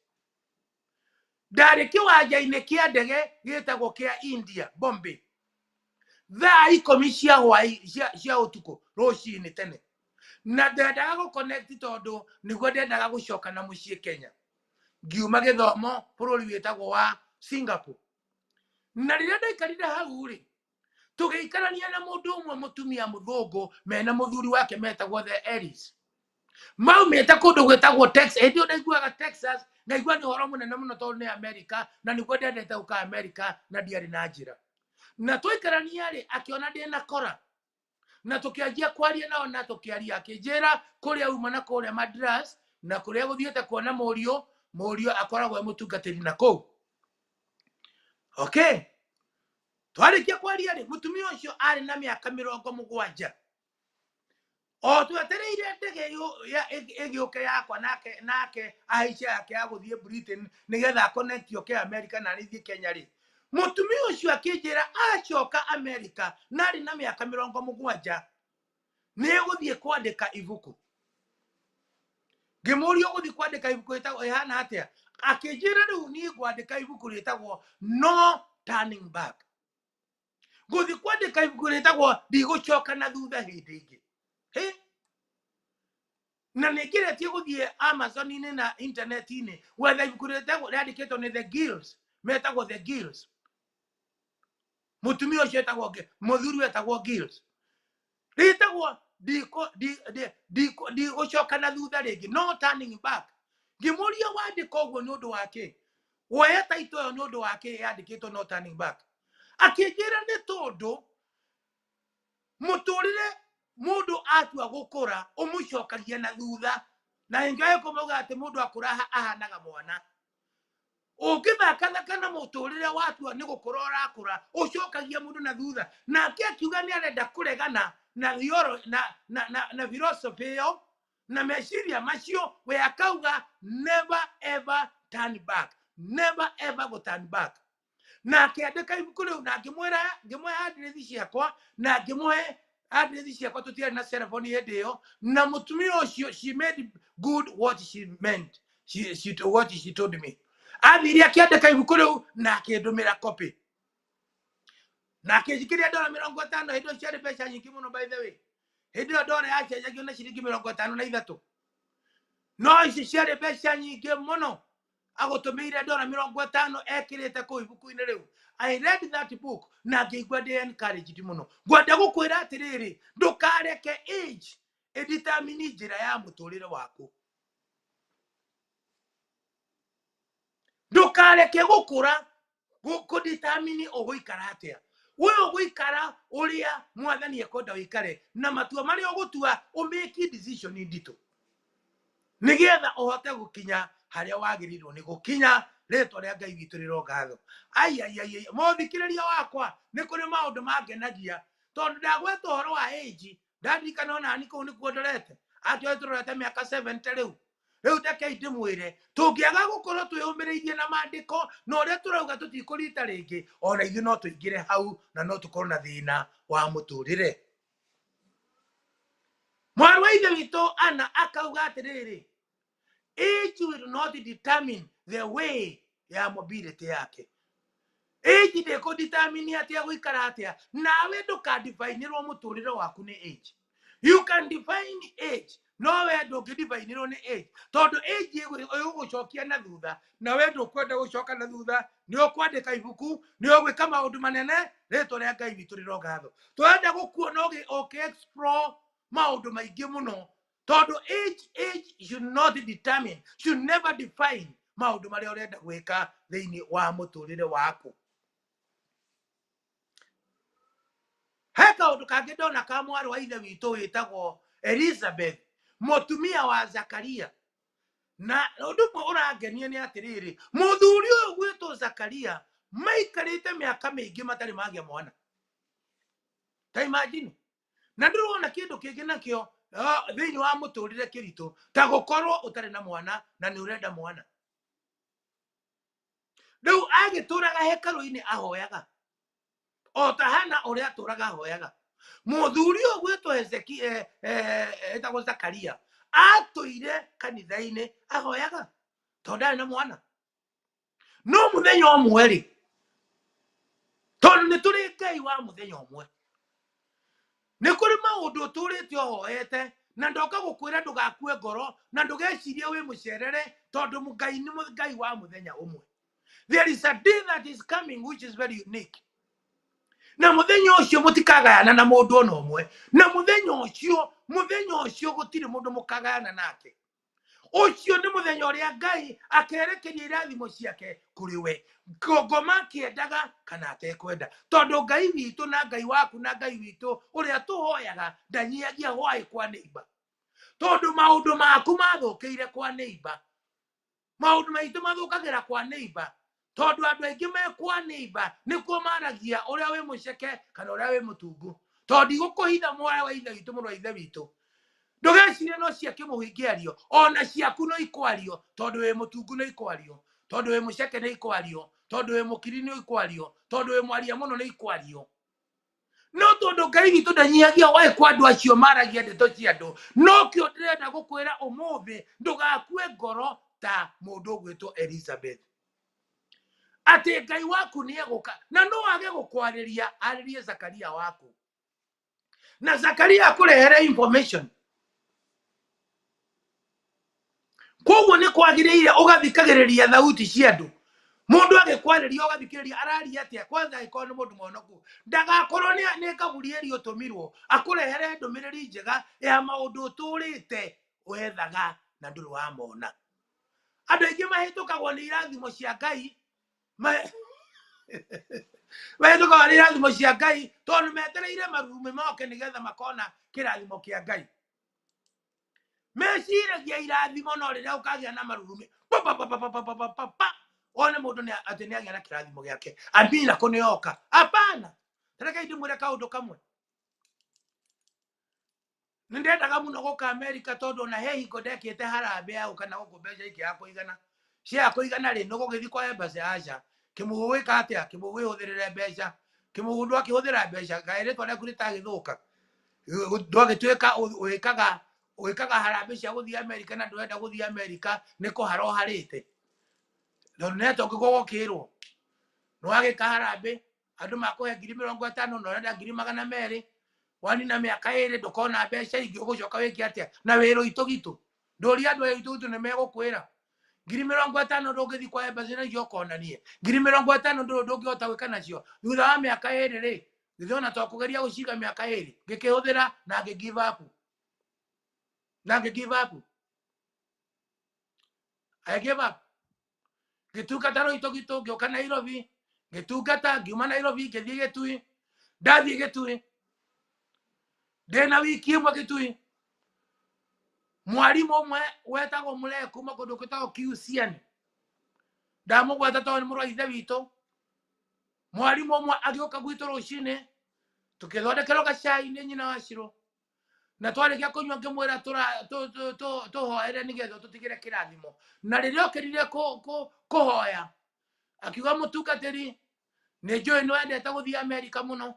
Speaker 2: Dariki waja kia ndege gitagwo kia India, Bombay. Thaa ikumi cia utuku rucini tene. Na ndendaga gå connect tondå niguo ndendaga gå coka na muciĩ Kenya. Ngiuma gĩthomo bũrũri wĩtagwo wa Singapore. Na rĩrĩa ndaikarire hau rĩ, tũgĩikarania na mũndũ ũmwe mũtumia mũthũngũ mena mũthuri wake metagwo the Ellis. Maumĩte kũndũ gwĩtagwo Texas. Hĩndĩ ĩyo ndaiguaga Texas, ngaigua nĩ ũhoro mũnene mũno tondũ nĩ America, na nĩguo ndendete gũka America na ndiarĩ na njĩra. Na twaikarania rĩ, akĩona ndĩna kora. Na tukianjia kwaria nao na tukiaria akĩnjĩra kũrĩa uma na kũrĩa Madras na kũrĩa gũthiĩte kuona mũriũ akoragwo mũtungatĩri na kũu. Okay. Twarĩkia kwaria rĩ, mũtumia ũcio arĩ na mĩaka 70. O twetereire ndege ĩgĩũke yakwa nake aice yake ya gũthiĩ Britain nĩgetha connect yoke America na arĩthiĩ Kenya rĩ. Mũtumia ũcio akĩnjĩra acoka America na arĩ na mĩaka 70 nĩ gũthiĩ kwandĩka ibuku. Ngĩmũria gũthiĩ kwandĩka ibuku ĩtagwo ĩhana atĩa? Akĩnjĩra rĩu niĩ kwandĩka ibuku rĩtagwo No Turning Back. Gũthiĩ kwandĩka ibuku rĩtagwo ndigũcoka na thutha hĩndĩ ĩngĩ. Na nĩngeretie gũthiĩ Amazon-inĩ na internet-inĩ wetha ibuku rĩandĩkĩtwo nĩ The Gills, metagwo The Gills. Mũtumia ũcio etagwo mũthuri wetagwo Gills. Rĩtagwo ndigũcoka na thutha rĩngĩ, No Turning Back. Ngĩmũria wandĩka ũguo nĩ ũndũ wake, woya taito ĩyo nĩ ũndũ wake yandĩkĩtwo No Turning Back. Akĩnjĩra nĩ tondũ mũtũrĩre mũndũ atua gũkũra ũmũcokagia na thutha, na ingĩoya kũmauga atĩ mũndũ akũra ahanaga mwana. Ũngĩthakathaka na mũtũrĩre watua nĩ gũkũra ũrakũra ũcokagia mũndũ na thutha. Nake akiuga nĩ arenda kũregana na philosophy ĩyo na meciria macio, we akauga never ever turn back, never ever go turn back. Na akĩandĩka ibuku rĩu na ngĩmũhe address ciakwa na ngĩmũhe address ciakwa, tũtiarĩ na ceremony hĩndĩ ĩyo. Na mũtumia ũcio, she made good what she meant, what she told me. Athire akĩandĩka ibuku rĩu na akĩndũmĩra copy. Na akĩnjikĩria $50. Hĩndĩ ĩyo ciarĩ mbeca nyingĩ mũno by the way. Hĩndĩ ĩyo ndora yacenjagio na ciringi 53. No ici ciarĩ mbeca nyingĩ mũno. Agũtũmĩire $50 ekĩrĩte kũu ibuku-inĩ rĩu. I read that book na ngĩigua ndĩ encouraged mũno. Ngwenda gũkwĩra atĩrĩrĩ, ndũkareke age ĩdetermine njĩra ya mũtũrĩre waku. Ndũkareke gũkũra gũdetermine ũgũikara atĩa. We ũgũikara ũrĩa Mwathani ekwenda ũikare, na matua marĩa ũgũtua ũmake decision nditũ, nĩgetha ũhote gũkinya harĩa wagĩrĩirwo nĩ gũkinya. Rĩtwa rĩa Ngai witũ rĩrogatho. Mũthikĩrĩria wakwa, nĩ kũrĩ maũndũ mangenagia tondũ ndagweta ũhoro wa age. Ndandirikana ona ni kũu nĩkuo ndorete, atĩ tũrorete mĩaka 70 rĩu tekei ndĩmwĩre, tũngĩaga gũkorwo twĩyũmĩrĩirie na maandĩko na ũrĩa tũrauga tũtikũrita rĩngĩ, ona ithuĩ no tũingĩre hau na no tũkorwo na thĩna wa mũtũrĩre. Mwarĩ wa ithe witũ Anna akauga atĩrĩrĩ, age will not determine the way ya mobility yake. Age ndĩkũdetermine atĩa gũikara atĩa. Nawe ndũkadifainĩrwo mũtũrĩre waku nĩ age. You can define age, no we ndũngĩdifainĩrwo nĩ age, tondũ age ĩgũgũcokia na thutha, na we ndũkwenda gũcoka na thutha. Nĩ ũkwandĩka ibuku, nĩ ũgwĩka maũndũ manene. Rĩtwa rĩa Ngai witũ rĩrogatho. Twenda gũkuona ũkĩ-explore maũndũ maingĩ mũno, tondũ age should not determine, should never define maũndũ marĩa ũrenda gwĩka thĩinĩ wa mũtũrĩre waku. He kaũndũ kangĩ ndona ka mwarĩ wa ithe witũ wĩtagwo Elizabeth, mũtumia wa Zakaria. Na ũndũ ũmwe ũrangenia nĩ atĩrĩrĩ, mũthuri ũyũ gwĩtwo Zakaria maikarĩte mĩaka mĩingĩ matarĩ magĩa mwana. Ta imagine. Na ndĩrona kĩndũ kĩngĩ nakĩo, thiini wa muturire kirito ta gukorwo utari na mwana na ni urenda mwana riu agituraga hekalu-ini ahoyaga o ta hana uria aturaga ahoyaga muthuri uyu gwitwo etagwo Zakaria atuire kanitha-ini ahoyaga tondu ndari na mwana no muthenya umwe ri tondu ni turi Ngai wa muthenya umwe ni kuri maundu uturite ohoete na ndoka gukwira ndugakue ngoro na ndugecirie wi mucerere tondu Ngai ni Ngai wa muthenya umwe. There is a day that is coming which is very unique. Na muthenya ucio mutikagayana na mundu ona umwe na muthenya ucio gutiri mundu mukagayana nake. Ucio ni muthenya uria Ngai akerekeria irathimo ciake kuri we ngoma kiendaga kana atekwenda tondu Ngai witu na Ngai waku na Ngai witu uria tuhoyaga ndanyiagia hwai kwa neighbor tondu maundu maku mathukiire kwa neighbor maundu maitu mathukagira kwa neighbor tondu andu aingi me kwa neighbor nikuo maragia uria wi muceke kana uria wi mutungu tondu igukuhitha mwana wa ithe witu muno ithe witu ndugecirie no ciake muhingiario ona ciaku no ikwario tondu wi mutungu no ikwario tondu wi muceke no ikwario tondu wi mukiri no ikwario tondu wi mwaria muno no ikwario no tondu Ngai witu ndanyiagia wae kwa andu acio maragia ndeto cia andu no kio ndirenda gukwira umuthi ndugakue ngoro ta mundu ugwitwo Elizabeth ati Ngai waku ni eguka na no age gukwariria aririe Zakaria waku na Zakaria akurehere information koguo ni kwagiriire ugathikagiriria thauti cia andu mundu agikwariria ugathikiriria araria atia kwanza iko ni mundu monoku ndagakorwo ni kaburieri utumirwo akurehere ndumiriri njega ya maundu uturite wethaga na nduru wa mona andu aingi mahitukagwo ni irathimo cia Ngai mahĩtũkagwo ni irathimo cia Ngai tondu metereire marurumi moke nigetha makona kirathimo kia Ngai meciragia irathimo no riria ukagia na marurumi one mundu ni ati ni agia na kirathimo giake amina kunioka apana tareka ndimwire kaundu kamwe nindendaga muno guka America tondu na he hingo ndekite harambe ya kana guku mbeca iki ya kuigana cia kuigana ri no gugithi kwa embassy aca kimugu wika atia kimugu ihuthirire mbeca kimugu ndu akihuthira mbeca gaire twa kuri tagithuka ndwagituika wikaga harambe cia guthii America na ndurenda guthii America ni kuharo harite no neto ngigogokirwo no agika harambe andu makuhe 50,000 no urenda 200,000 wani na miaka iri ndukona mbeca ingi ugucoka wiki atia na wiro itugitu nduria andu itu ni megukwira 50,000 ndungithi kwa embassy na cio konanie 50,000 ndungihota gwika nacio thutha wa miaka iri ri ngithiona to kugeria guciga miaka iri ngikihuthira na ngi give up I give up ngitungata Roitogitu ngioka Nairobi ngitungata ngiuma Nairobi ngithii Gitui ndathii Gitui ndena wiki imwe Gitui mwarimu umwe wetagwo Mule kuma kundu gwitagwo Kiusiani ndamugweta tondu ni muru wa ithe witu mwarimu umwe agioka gwitu rucini tukithondekerwo gacai ni nyina wa Ciro na twarikia kunywa ngimwira tuhoere nigetha tutigire kirathimo na riria okirire kuhoya akiuga mutungatiri ni njui ni wendete guthii America muno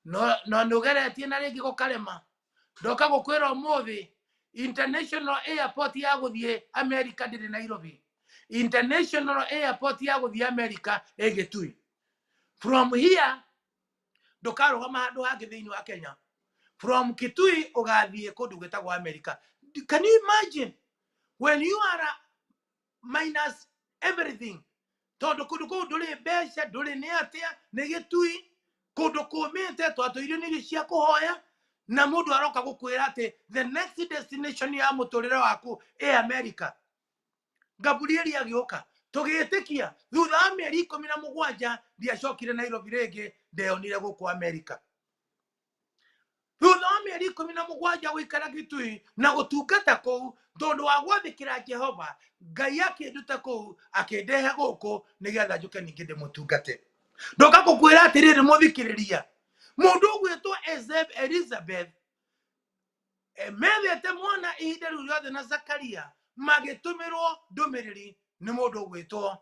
Speaker 2: no ndugeretie na ringi gukarema ndoka gukwira umuthi international airport ya guthii America ndiri Nairobi international airport ya guthii America Gitui from here ndukarugama handu hangi thiini wa Kenya from Kitui ugathie kundu gwitagwo America. Can you imagine when you are minus everything tondu kundu kuu nduri mbeca nduri ni atia ni Gitui kundu kumite twatuirio ni cia kuhoya na mundu aroka gukwira ati the next destination ya muturire waku America Gabrieli agioka tugitikia thutha wa mieri 17 ndiacokire Nairobi ringi ndeonire guku America thutha wa mieri 17 gwikara Gitui na gutungata kuu tondu wa gwathikira Jehova Ngai akinduta kuu akindehe guku nigetha njuke ningi ndimutungate ndoka gukwira ati riri muthikiriria mundu gwitwo Elizabeth methete mwana ihinda riu riothe na Zakaria magitumirwo ndumiriri ni mundu gwitwo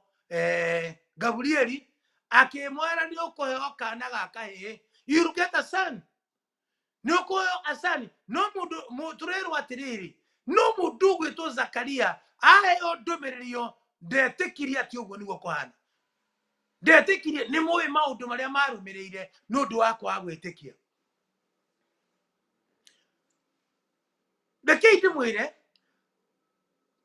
Speaker 2: Gabrieli akimwera ni ukuheo kana ga kahii, you will get a son. Ni ukuheo a son. No mundu turerwo atiriri no mundu gwitwo Zakaria aheo ndumiriri yo ndetikirie ati uguo niguo kuhana. Ndetikirie ni muwi maundu maria marumirire nundu wa kwaga gwitikia. The key mwire,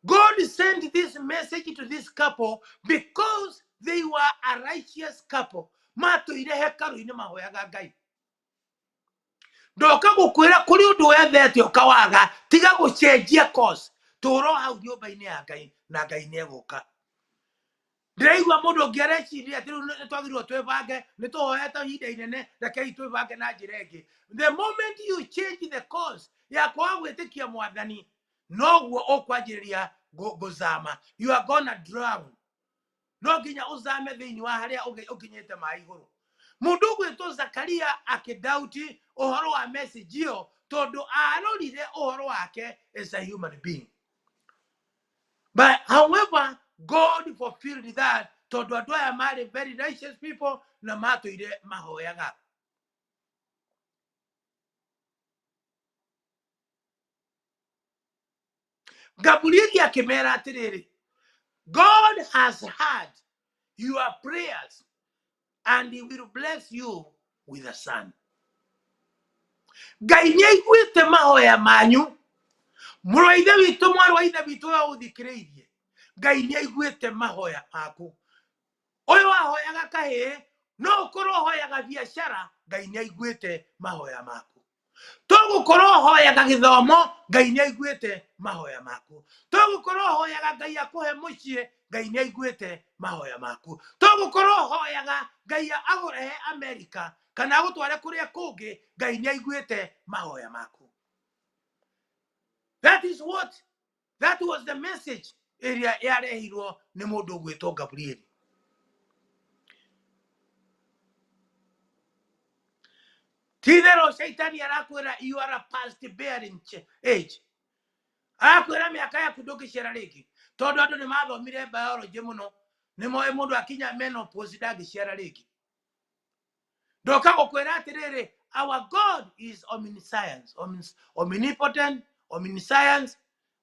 Speaker 2: God sent this message to this couple because they were a righteous couple. Matuire hekaru-ini mahoyaga Ngai. Ndoka gukwira kuri undu wethete ukawaga tiga gucenjia course turo hau nyumba-ini ya Ngai na Ngai ni eguka. Ndiraigua mundu ngereciria ati riu nitwagirwo twibange nituhoete ihinda inene rekei twibange na njira ingi. The moment you change the course ya kwaga gwitikia Mwathani noguo ukwanjiriria guzama. You are gonna drown. No nginya uzame thiini wa haria ukinyite mai iguru. Mundu gwitwo Zakaria akidauti uhoro wa message iyo tondu arorire uhoro wake as a human being. But however, God fulfilled that tondu andu aya mari very righteous people na matuire mahoyaga. Gabrieli akimera atiriri, God has heard your prayers and he will bless you with a son. Ngai ni aiguite mahoya manyu. Mũrũ wa ithe witũ, mwarĩ wa ithe witũ we ũthikĩrĩirie. Ngai ni aiguite mahoya maku. Ũyũ wahoyaga kahĩĩ no ũkorwo ũhoyaga biacara, Ngai ni aiguite mahoya maku. Tũgũkorwo ũhoyaga gĩthomo, Ngai ni aiguite mahoya maku. Tũgũkorwo ũhoyaga Ngai akũhe mũciĩ, Ngai ni aiguite mahoya maku. Tũgũkorwo ũhoyaga Ngai agũrehe Amerika kana agũtware kũrĩa kũngĩ, Ngai ni aiguite mahoya maku. That was the message ĩrĩa yarehirwo nĩ mũndũ gwĩtwo Gabrieli. Tithero Shaitani arakwĩra you are a past bearing age. Arakwĩra mĩaka yaku ndũngĩciara rĩngĩ tondũ andũ nĩ mathomire biology mũno, nĩ moĩ mũndũ akinya menopause ndangĩciara rĩngĩ. Ndoka gũkwĩra atĩrĩrĩ, our God is omniscience, omnipotent, omniscience.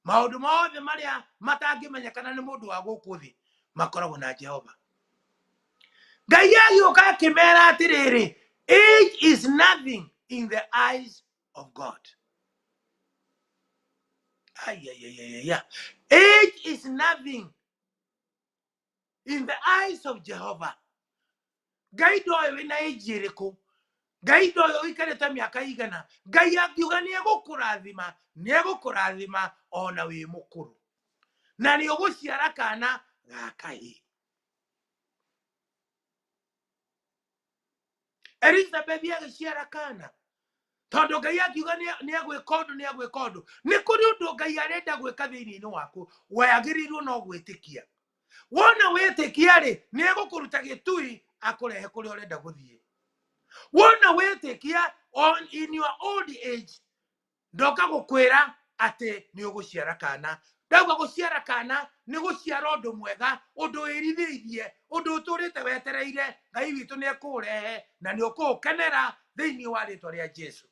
Speaker 2: Maundu mothe maria matangĩmenyekana nĩ mũndũ wa gũkũ thĩ makoragwo na Jehova. Ngai agĩũka akĩmera atĩrĩrĩ, age is nothing in the eyes of God. Age is nothing in the eyes of Jehovah. Ngai ndoĩ wĩna age ĩrĩkũ. Ngai ndoĩ ũikarĩte mĩaka igana. Ngai akiuga nĩ egũkũrathima ona wĩ mũkũrũ. Na nĩ ũgũciara kana ga kahĩĩ. Elizabeth agĩciara kana tondu Ngai akiuga nĩ egwĩka ũndũ. Nĩ kũrĩ ũndũ Ngai arenda gwĩka thĩinĩ-inĩ waku, wagĩrĩirwo no gwĩtĩkia. Wona wĩtĩkia-rĩ, nĩ egũkũruta gĩtui akũrehe kũrĩa ũrenda gũthiĩ. Wona wĩtĩkia in your old age, ndoka gũkwĩra atĩ nĩ ũgũciara kana. Ndauga gũciara kana nĩ gũciara ũndũ mwega, ũndũ wĩrithĩirie, ũndũ ũtũrĩte wetereire. Ngai witũ nĩ ekũũrehe na nĩ ũkũũkenera thĩinĩ wa rĩĩtwa rĩa Jesu.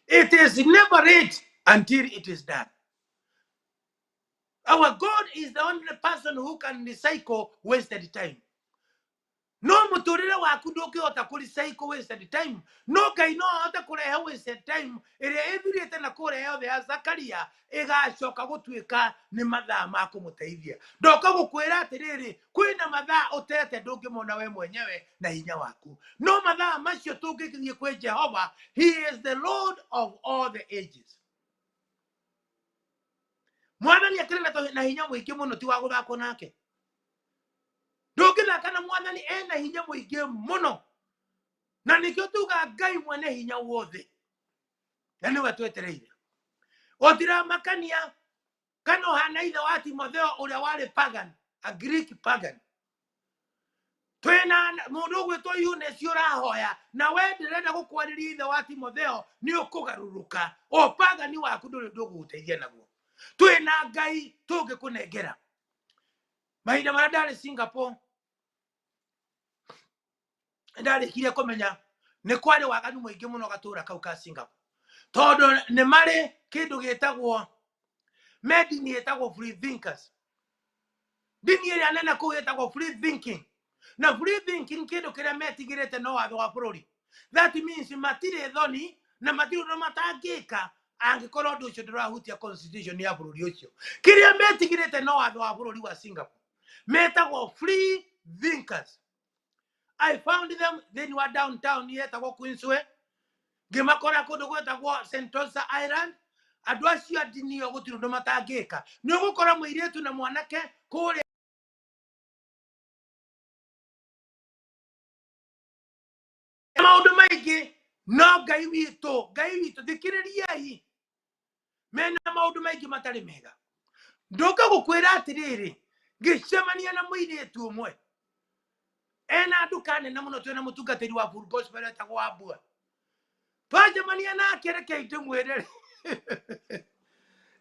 Speaker 2: It is never late until it is done. Our God is the only person who can recycle wasted time. No muturire waku ndũngĩhota kũrecycle wasted time. No Ngai no ahote kũrehe wasted time ĩrĩa ĩthirĩte na kũrehe yothe ya Zakaria ĩgacoka gũtuĩka nĩ mathaa ma kũmũteithia. Ndoka gũkwĩra atĩrĩrĩ, kwĩna mathaa ũtete ndũngĩmona we mwenyewe na hinya waku. No mathaa macio tũngĩthiĩ kwĩ Jehova, he is the Lord of all the ages. Mwathani akĩrĩ na hinya mũingĩ mũno, ti wa gũthakwo nake. Ndũngĩthaka na Mwathani ena hinya mũingĩ mũno. Na nĩkĩo tuga Ngai mwene hinya wothe. Na nĩwe twetereire. Ũtiramakania kana ũhana ithe wa Timotheo ũrĩa warĩ pagan, a Greek pagan. twena mundu gwitwo Eunice urahoya na we ndirenda gukwarĩria ithe wa Timotheo ni ukugaruruka opagani waku nduri nduguteithia naguo twena Ngai tungĩkũnengera. Mahinda marĩa ndarĩ Singapore ndarĩkire kũmenya nĩ kwarĩ waganu mũingĩ mũno gatũra kau ka Singapore tondũ nĩ marĩ kĩndũ gĩtagwo medini ĩtagwo free thinkers. Dini ĩrĩa nene kũu ĩtagwo free thinking. Na free thinking kĩndũ kĩrĩa metigĩrĩte no watho wa bũrũri. That means matirĩ thoni na matirĩ ũndũ matangĩka angĩkorwo ũndũ ũcio ndũrahutia constitution ya bũrũri ũcio. Kĩrĩa metigĩrĩte no watho wa bũrũri wa Singapore metagwo free thinkers. I found them then were downtown yetagwo Queensway. Ngĩmakora kũndũ gwetagwo Sentosa Island. Andũ acio a dini ĩyo gũtirĩ ũndũ matangĩka. Nĩ ũgũkora mũirĩtu na mwanake kũrĩa maundu maingi no Ngai witũ thikĩrĩriai mena maundu maingi matari mega. Ndoka gũkwĩra atĩrĩrĩ ngĩcemania na mũirĩtu ũmwe ena nduka nene mũno twĩna mũtungatĩri wa Full Gospel etagwo Wambua. Twacemania nake reke ndĩmwĩre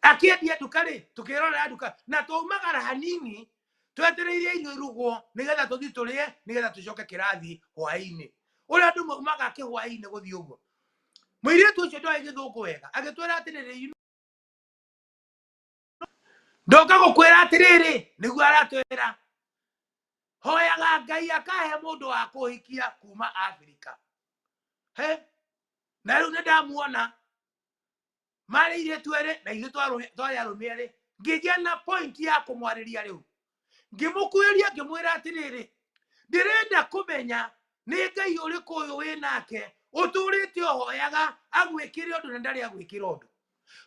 Speaker 2: akĩendia nduka rĩ tukĩrorera nduka na twaumagara hanini twetereire irio irugwo nĩgetha tũthiĩ tũrĩe nĩgetha tũcoke kĩrathi hwaĩ-inĩ. Ũrĩa andũ maumaga kĩhwaĩ-inĩ gũthiĩ ũguo. Mũirĩtu ũcio ndoĩ gĩthũngũ wega agĩtwĩra atĩrĩrĩ ndoka gũkwĩra atĩrĩrĩ nĩguo aratwĩra hoyaga Ngai akahe mũndũ wa kũhikia kuma Afrika. Na rĩu nĩndamuona marĩ airĩtu erĩ na ithuĩ twarĩ arũme erĩ ngĩgĩa na point ya kũmwarĩria rĩu ngĩmũkuĩria ngĩmwĩra atĩrĩrĩ ndĩrenda kũmenya nĩ Ngai ũrĩkũ ũyũ wĩ nake ũtũrĩte ũhoyaga agwĩkĩre ũndũ na ndarĩ agwĩkĩra ũndũ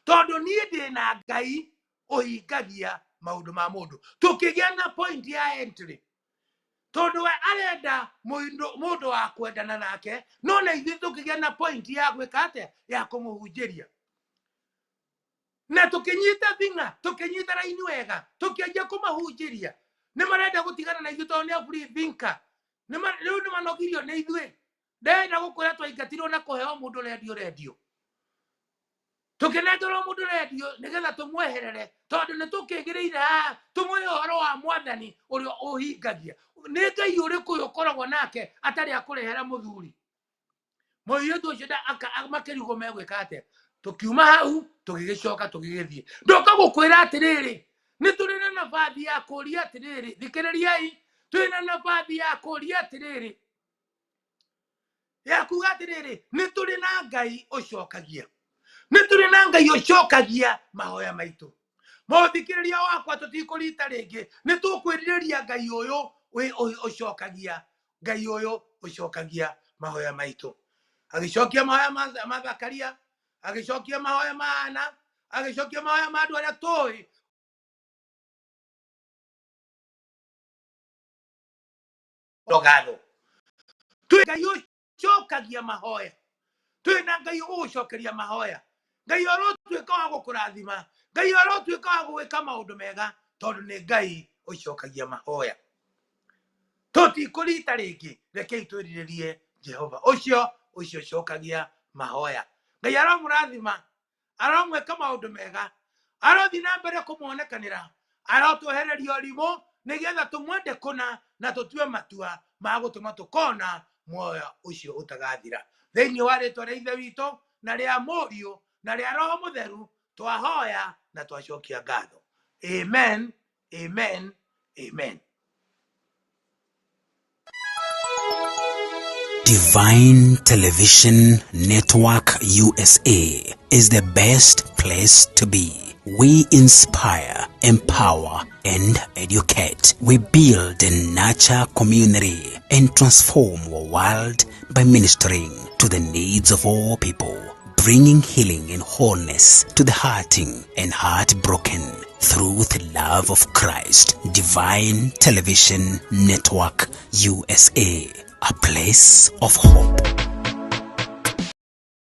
Speaker 2: tondũ niĩ ndĩ na Ngai ũhingagia maũndũ ma mũndũ. Tũkĩgĩa na point ya entry tondũ we arenda mũndũ wa kwendana nake no na ithuĩ tũkĩgĩa na point ya gwĩka atĩa ya kũmũhunjĩria na tũkĩnyita thing'a tũkĩnyita raini wega tũkĩanjia kũmahunjĩria. Nĩ marenda gũtigana na ithuĩ tondũ nĩ free thinker. Rĩu nĩ manogirio nĩ ithuĩ. Ndenda gũkwĩra twaingatirwo na kũheo mũndũ redio tũkĩnengerwo mũndũ redio nĩgetha tũmweherere tondũ nĩ tũkĩgĩrĩire tũmwĩre ũhoro wa Mwathani ũrĩa ũhingagia. Nĩ Ngai ũrĩkũ ũyũ ũkoragwo nake atarĩ akũrehera mũthuri. Mũirĩtu ũcio makĩrigwo megwĩka atĩa. Tukiuma hau tũgĩgĩcoka tũgĩgĩthiĩ. Ndoka gũkwĩra atĩrĩrĩ nĩ tũrĩ na nabathi ya kũria atĩrĩrĩ thikĩrĩriai twĩna nabathi ya kũria atĩrĩrĩ ya kuga atĩrĩrĩ nĩ tũrĩ na Ngai ũcokagia. Nĩ tũrĩ na Ngai ũcokagia mahoya maitũ. Mũthikĩrĩria wakwa tũtikũrita rĩngĩ nĩ tũkwĩrirĩria Ngai ũyũ ũcokagia. Ngai ũyũ ũcokagia mahoya maitũ. Agĩcokia mahoya ma Zakaria, agĩcokia mahoya ma Ana, agĩcokia mahoya ma andũ arĩa tũĩ. Ndogatho twĩ Ngai ũcokagia mahoya. Twĩna Ngai ũgũcokeria mahoya. Ngai ũrotwĩka wa gũkũrathima. Ngai ũrotwĩka wa gwĩka maũndũ mega tondũ nĩ Ngai ũcokagia mahoya. Tũtikũrita rĩngĩ rekei twĩrirĩrie Jehova ũcio ũcokagia mahoya. Ngai aromũrathima aromwĩka maũndũ mega arothiĩ na mbere kũmuonekanĩra arotwehereria ũrimũ nĩgetha tũmwende kũna na tũtue matua ma gũtũma tũkona muoyo ũcio ũtagathira. Thĩinĩ wa rĩtwa rĩa Ithe witũ na rĩa Mũriũ na rĩa Roho Mũtheru twahoya na twacokia ngatho. Amen, amen, amen.
Speaker 1: Divine Television Network USA is the best place to be. We inspire, empower, and educate. We build and nurture community and transform our world by ministering to the needs of all people, bringing healing and wholeness to the hurting and heartbroken through the love of Christ. Divine Television Network USA, a place of hope.